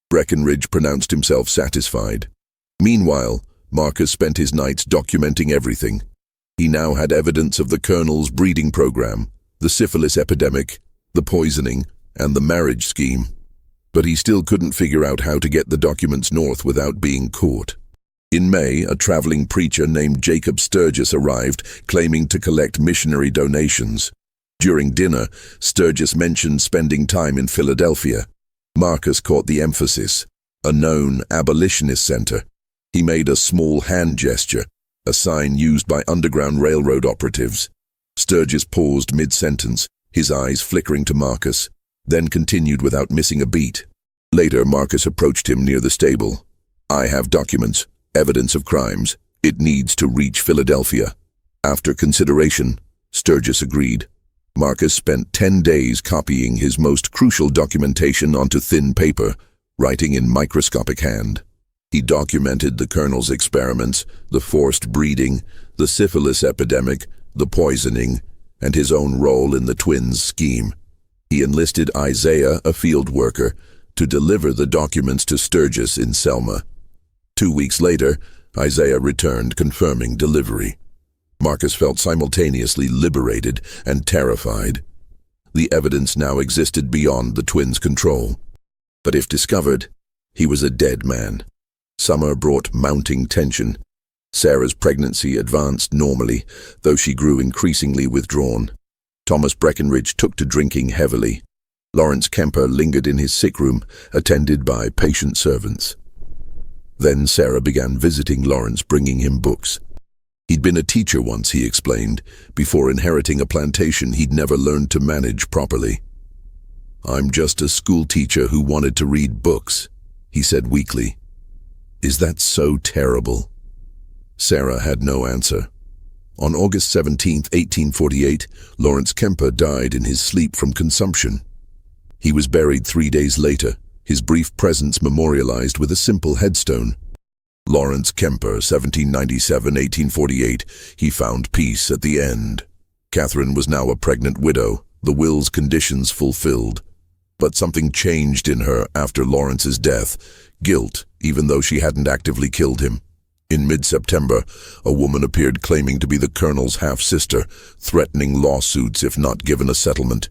Breckenridge pronounced himself satisfied. Meanwhile, Marcus spent his nights documenting everything. He now had evidence of the Colonel's breeding program, the syphilis epidemic, the poisoning, and the marriage scheme. But he still couldn't figure out how to get the documents north without being caught. In May, a traveling preacher named Jacob Sturgis arrived, claiming to collect missionary donations. During dinner, Sturgis mentioned spending time in Philadelphia. Marcus caught the emphasis, a known abolitionist center. He made a small hand gesture, a sign used by Underground Railroad operatives. Sturgis paused mid-sentence, his eyes flickering to Marcus, then continued without missing a beat. Later, Marcus approached him near the stable. I have documents, evidence of crimes. It needs to reach Philadelphia. After consideration, Sturgis agreed. Marcus spent 10 days copying his most crucial documentation onto thin paper, writing in microscopic hand. He documented the Colonel's experiments, the forced breeding, the syphilis epidemic, the poisoning, and his own role in the twins' scheme. He enlisted Isaiah, a field worker, to deliver the documents to Sturgis in Selma. 2 weeks later, Isaiah returned, confirming delivery. Marcus felt simultaneously liberated and terrified. The evidence now existed beyond the twins' control. But if discovered, he was a dead man. Summer brought mounting tension. Sarah's pregnancy advanced normally, though she grew increasingly withdrawn. Thomas Breckenridge took to drinking heavily. Lawrence Kemper lingered in his sick room, attended by patient servants. Then Sarah began visiting Lawrence, bringing him books. He'd been a teacher once, he explained. Before inheriting a plantation, he'd never learned to manage properly. I'm just a school teacher who wanted to read books, he said weakly. Is that so terrible? Sarah had no answer. On August 17, 1848, Lawrence Kemper died in his sleep from consumption. He was buried 3 days later, his brief presence memorialized with a simple headstone. Lawrence Kemper, 1797–1848, he found peace at the end. Catherine was now a pregnant widow, the will's conditions fulfilled. But something changed in her after Lawrence's death, guilt, even though she hadn't actively killed him. In mid-September, a woman appeared claiming to be the colonel's half-sister, threatening lawsuits if not given a settlement.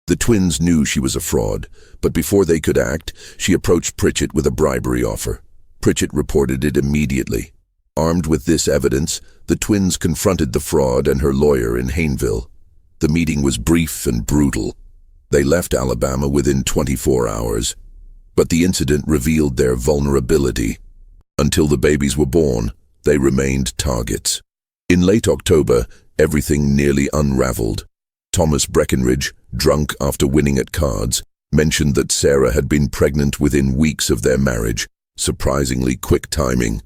The twins knew she was a fraud, but before they could act, she approached Pritchett with a bribery offer. Pritchett reported it immediately. Armed with this evidence, the twins confronted the fraud and her lawyer in Hayneville. The meeting was brief and brutal. They left Alabama within 24 hours. But the incident revealed their vulnerability. Until the babies were born, they remained targets. In late October, everything nearly unraveled. Thomas Breckinridge, drunk after winning at cards, mentioned that Sarah had been pregnant within weeks of their marriage. Surprisingly quick timing.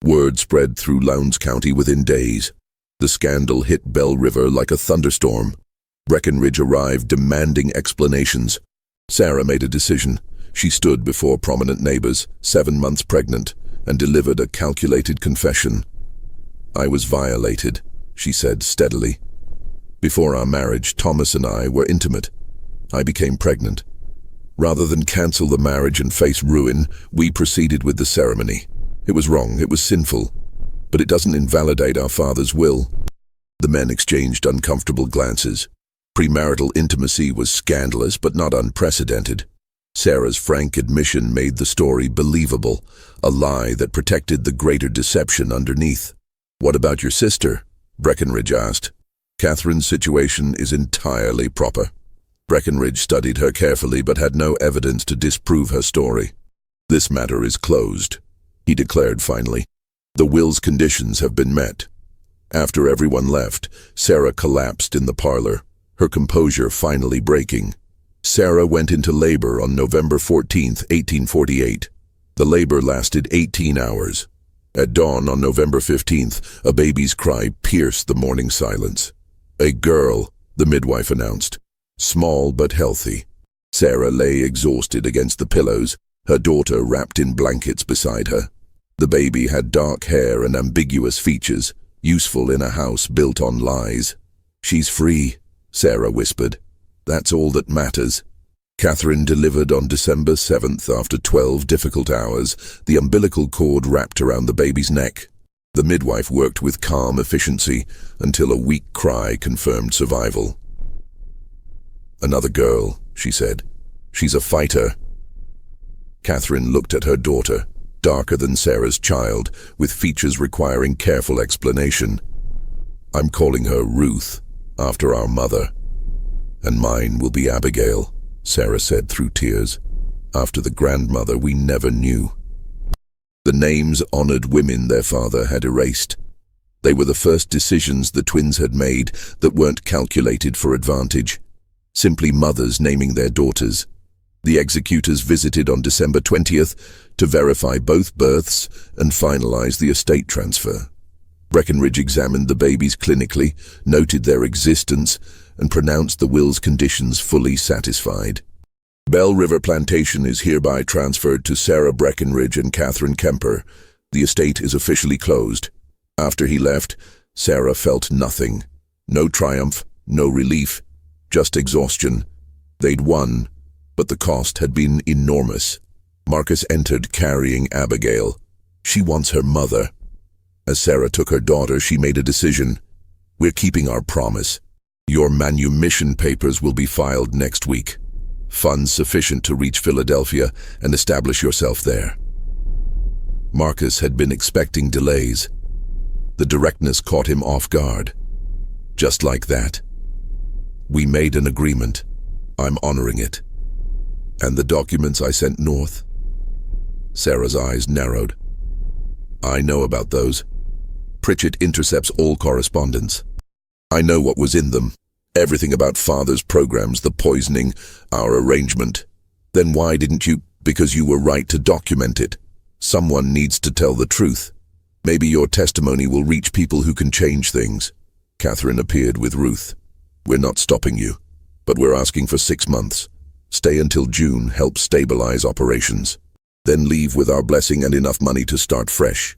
Word spread through Lowndes County within days. The scandal hit Belle River like a thunderstorm. Breckinridge arrived demanding explanations. Sarah made a decision. She stood before prominent neighbors, 7 months pregnant, and delivered a calculated confession. "I was violated," she said steadily. "Before our marriage, Thomas and I were intimate. I became pregnant. Rather than cancel the marriage and face ruin, we proceeded with the ceremony. It was wrong, it was sinful, but it doesn't invalidate our father's will." The men exchanged uncomfortable glances. Premarital intimacy was scandalous but not unprecedented. Sarah's frank admission made the story believable, a lie that protected the greater deception underneath. "What about your sister?" Breckinridge asked. "Catherine's situation is entirely proper." Breckinridge studied her carefully but had no evidence to disprove her story. "This matter is closed," he declared finally. "The will's conditions have been met." After everyone left, Sarah collapsed in the parlor, her composure finally breaking. Sarah went into labor on November 14, 1848. The labor lasted 18 hours. At dawn on November 15th, a baby's cry pierced the morning silence. "A girl," the midwife announced. "Small but healthy." Sarah lay exhausted against the pillows, her daughter wrapped in blankets beside her. The baby had dark hair and ambiguous features, useful in a house built on lies. "She's free," Sarah whispered. "That's all that matters." Catherine delivered on December 7th after 12 difficult hours, the umbilical cord wrapped around the baby's neck. The midwife worked with calm efficiency until a weak cry confirmed survival. "Another girl," she said. "She's a fighter." Catherine looked at her daughter, darker than Sarah's child, with features requiring careful explanation. "I'm calling her Ruth, after our mother. And mine will be Abigail," Sarah said through tears, "after the grandmother we never knew." The names honored women their father had erased. They were the first decisions the twins had made that weren't calculated for advantage. Simply mothers naming their daughters. The executors visited on December 20th to verify both births and finalize the estate transfer. Breckinridge examined the babies clinically, noted their existence, and pronounced the will's conditions fully satisfied. "Belle River Plantation is hereby transferred to Sarah Breckinridge and Catherine Kemper. The estate is officially closed." After he left, Sarah felt nothing. No triumph, no relief, just exhaustion. They'd won, but the cost had been enormous. Marcus entered carrying Abigail. "She wants her mother." As Sarah took her daughter, she made a decision. "We're keeping our promise. Your manumission papers will be filed next week. Funds sufficient to reach Philadelphia and establish yourself there." Marcus had been expecting delays. The directness caught him off guard. Just like that. "We made an agreement. I'm honoring it." "And the documents I sent north?" Sarah's eyes narrowed. "I know about those. Pritchett intercepts all correspondence. I know what was in them. Everything about Father's programs, the poisoning, our arrangement. Then why didn't you? Because you were right to document it. Someone needs to tell the truth. Maybe your testimony will reach people who can change things." Catherine appeared with Ruth. "We're not stopping you, but we're asking for 6 months. Stay until June, help stabilize operations. Then leave with our blessing and enough money to start fresh.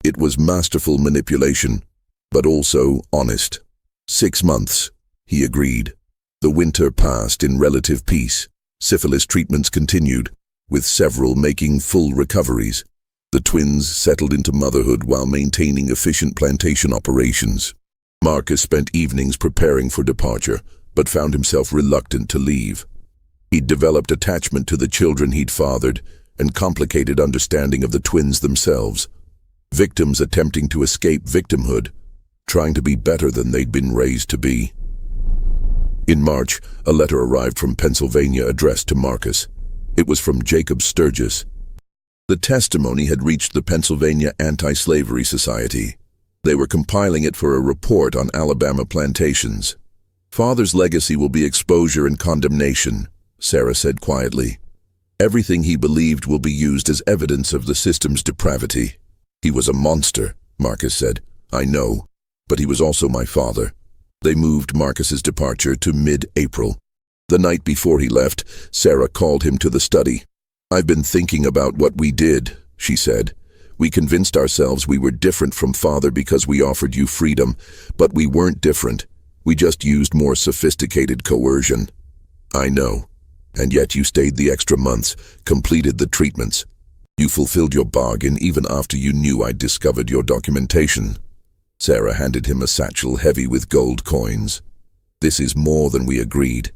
It was masterful manipulation, but also honest. 6 months, he agreed. The winter passed in relative peace. Syphilis treatments continued, with several making full recoveries. The twins settled into motherhood while maintaining efficient plantation operations. Marcus spent evenings preparing for departure, but found himself reluctant to leave. He'd developed attachment to the children he'd fathered, and complicated understanding of the twins themselves. Victims attempting to escape victimhood, trying to be better than they'd been raised to be. In March, a letter arrived from Pennsylvania addressed to Marcus. It was from Jacob Sturgis. The testimony had reached the Pennsylvania Anti-Slavery Society. They were compiling it for a report on Alabama plantations. Father's legacy will be exposure and condemnation, Sarah said quietly. Everything he believed will be used as evidence of the system's depravity. He was a monster, Marcus said. I know, but he was also my father. They moved Marcus's departure to mid-April. The night before he left, Sarah called him to the study. I've been thinking about what we did, she said. We convinced ourselves we were different from father because we offered you freedom, but we weren't different. We just used more sophisticated coercion. I know. And yet you stayed the extra months, completed the treatments. You fulfilled your bargain even after you knew I'd discovered your documentation. Sarah handed him a satchel heavy with gold coins. This is more than we agreed.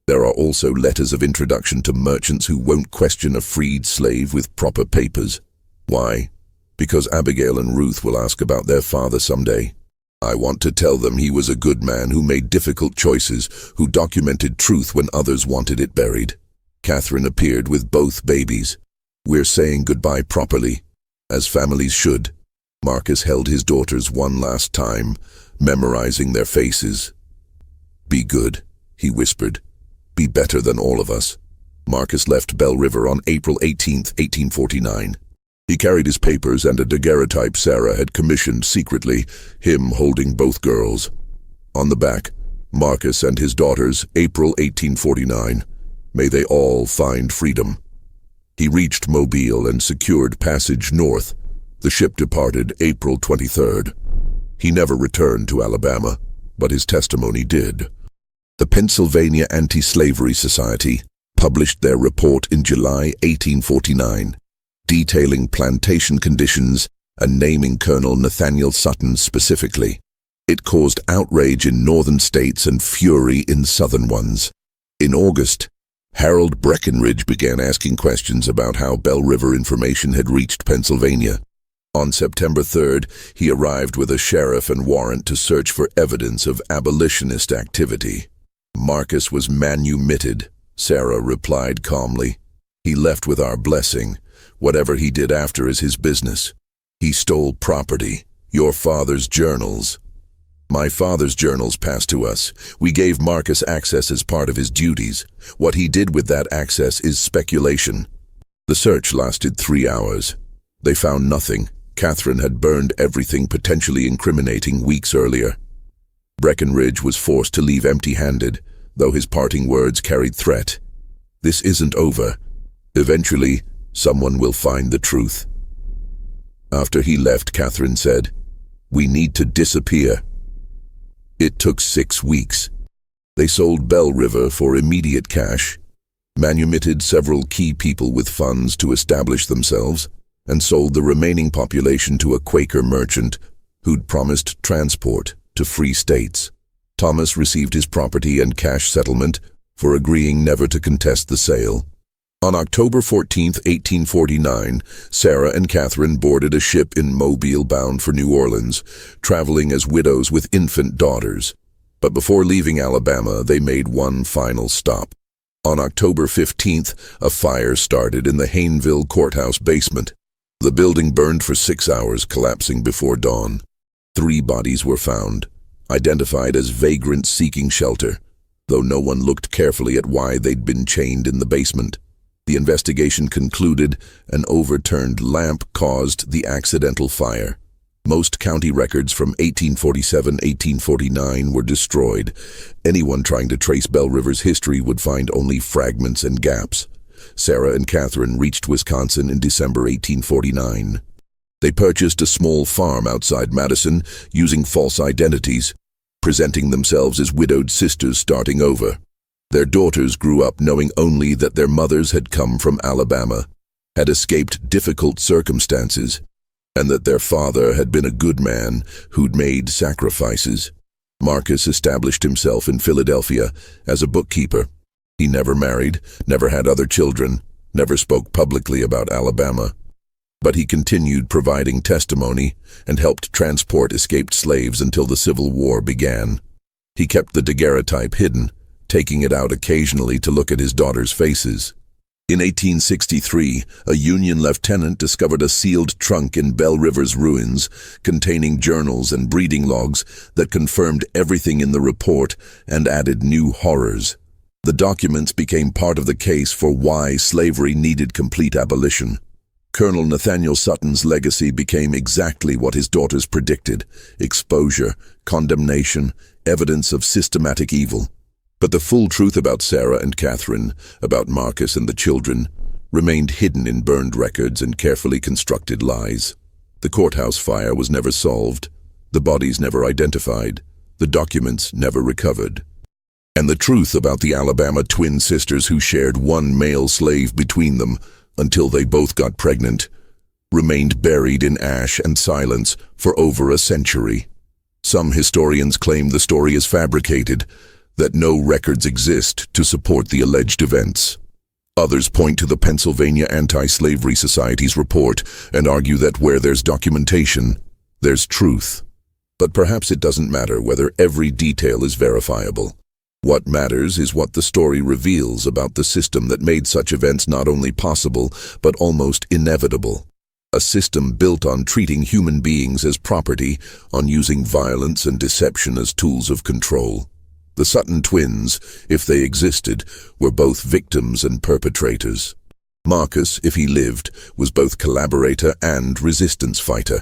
There are also letters of introduction to merchants who won't question a freed slave with proper papers. Why? Because Abigail and Ruth will ask about their father someday. I want to tell them he was a good man who made difficult choices, who documented truth when others wanted it buried. Catherine appeared with both babies. We're saying goodbye properly, as families should. Marcus held his daughters one last time, memorizing their faces. Be good, he whispered. Be better than all of us. Marcus left Belle River on April 18, 1849. He carried his papers and a daguerreotype Sarah had commissioned secretly, him holding both girls. On the back, Marcus and his daughters, April 1849. May they all find freedom. He reached Mobile and secured passage north. The ship departed April 23rd. He never returned to Alabama, but his testimony did. The Pennsylvania Anti-Slavery Society published their report in July 1849. Detailing plantation conditions and naming Colonel Nathaniel Sutton specifically. It caused outrage in northern states and fury in southern ones. In August, Harold Breckinridge began asking questions about how Belle River information had reached Pennsylvania. On September 3rd, he arrived with a sheriff and warrant to search for evidence of abolitionist activity. Marcus was manumitted, Sarah replied calmly. He left with our blessing. Whatever he did after is his business. He stole property, your father's journals. My father's journals passed to us. We gave Marcus access as part of his duties. What he did with that access is speculation. The search lasted 3 hours. They found nothing. Catherine had burned everything potentially incriminating weeks earlier. Breckinridge was forced to leave empty-handed, though his parting words carried threat. This isn't over. Eventually, someone will find the truth. After he left, Catherine said, "We need to disappear." It took 6 weeks. They sold Belle River for immediate cash, manumitted several key people with funds to establish themselves, and sold the remaining population to a Quaker merchant who'd promised transport to free states. Thomas received his property and cash settlement for agreeing never to contest the sale. On October 14, 1849, Sarah and Catherine boarded a ship in Mobile bound for New Orleans, traveling as widows with infant daughters. But before leaving Alabama, they made one final stop. On October 15th, a fire started in the Hayneville courthouse basement. The building burned for 6 hours, collapsing before dawn. 3 bodies were found, identified as vagrants seeking shelter, though no one looked carefully at why they'd been chained in the basement. The investigation concluded an overturned lamp caused the accidental fire. Most county records from 1847-1849 were destroyed. Anyone trying to trace Belle River's history would find only fragments and gaps. Sarah and Catherine reached Wisconsin in December 1849. They purchased a small farm outside Madison using false identities, presenting themselves as widowed sisters starting over. Their daughters grew up knowing only that their mothers had come from Alabama, had escaped difficult circumstances, and that their father had been a good man who'd made sacrifices. Marcus established himself in Philadelphia as a bookkeeper. He never married, never had other children, never spoke publicly about Alabama. But he continued providing testimony and helped transport escaped slaves until the Civil War began. He kept the daguerreotype hidden, taking it out occasionally to look at his daughters' faces. In 1863, a Union lieutenant discovered a sealed trunk in Belle River's ruins containing journals and breeding logs that confirmed everything in the report and added new horrors. The documents became part of the case for why slavery needed complete abolition. Colonel Nathaniel Sutton's legacy became exactly what his daughters predicted: exposure, condemnation, evidence of systematic evil. But the full truth about Sarah and Catherine, about Marcus and the children, remained hidden in burned records and carefully constructed lies. The courthouse fire was never solved, the bodies never identified, the documents never recovered. And the truth about the Alabama twin sisters who shared one male slave between them until they both got pregnant remained buried in ash and silence for over a century. Some historians claim the story is fabricated, that no records exist to support the alleged events. Others point to the Pennsylvania Anti-Slavery Society's report and argue that where there's documentation, there's truth. But perhaps it doesn't matter whether every detail is verifiable. What matters is what the story reveals about the system that made such events not only possible, but almost inevitable. A system built on treating human beings as property, on using violence and deception as tools of control. The Sutton twins, if they existed, were both victims and perpetrators. Marcus, if he lived, was both collaborator and resistance fighter.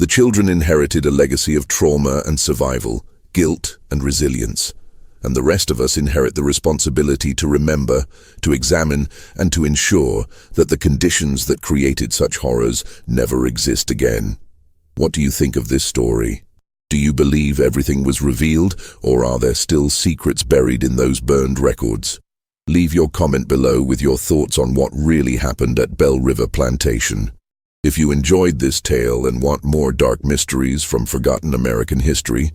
The children inherited a legacy of trauma and survival, guilt and resilience. And the rest of us inherit the responsibility to remember, to examine, and to ensure that the conditions that created such horrors never exist again. What do you think of this story? Do you believe everything was revealed, or are there still secrets buried in those burned records? Leave your comment below with your thoughts on what really happened at Belle River Plantation. If you enjoyed this tale and want more dark mysteries from forgotten American history,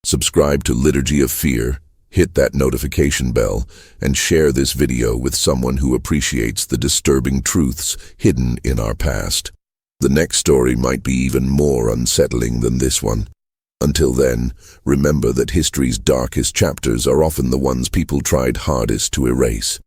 subscribe to Liturgy of Fear, hit that notification bell, and share this video with someone who appreciates the disturbing truths hidden in our past. The next story might be even more unsettling than this one. Until then, remember that history's darkest chapters are often the ones people tried hardest to erase.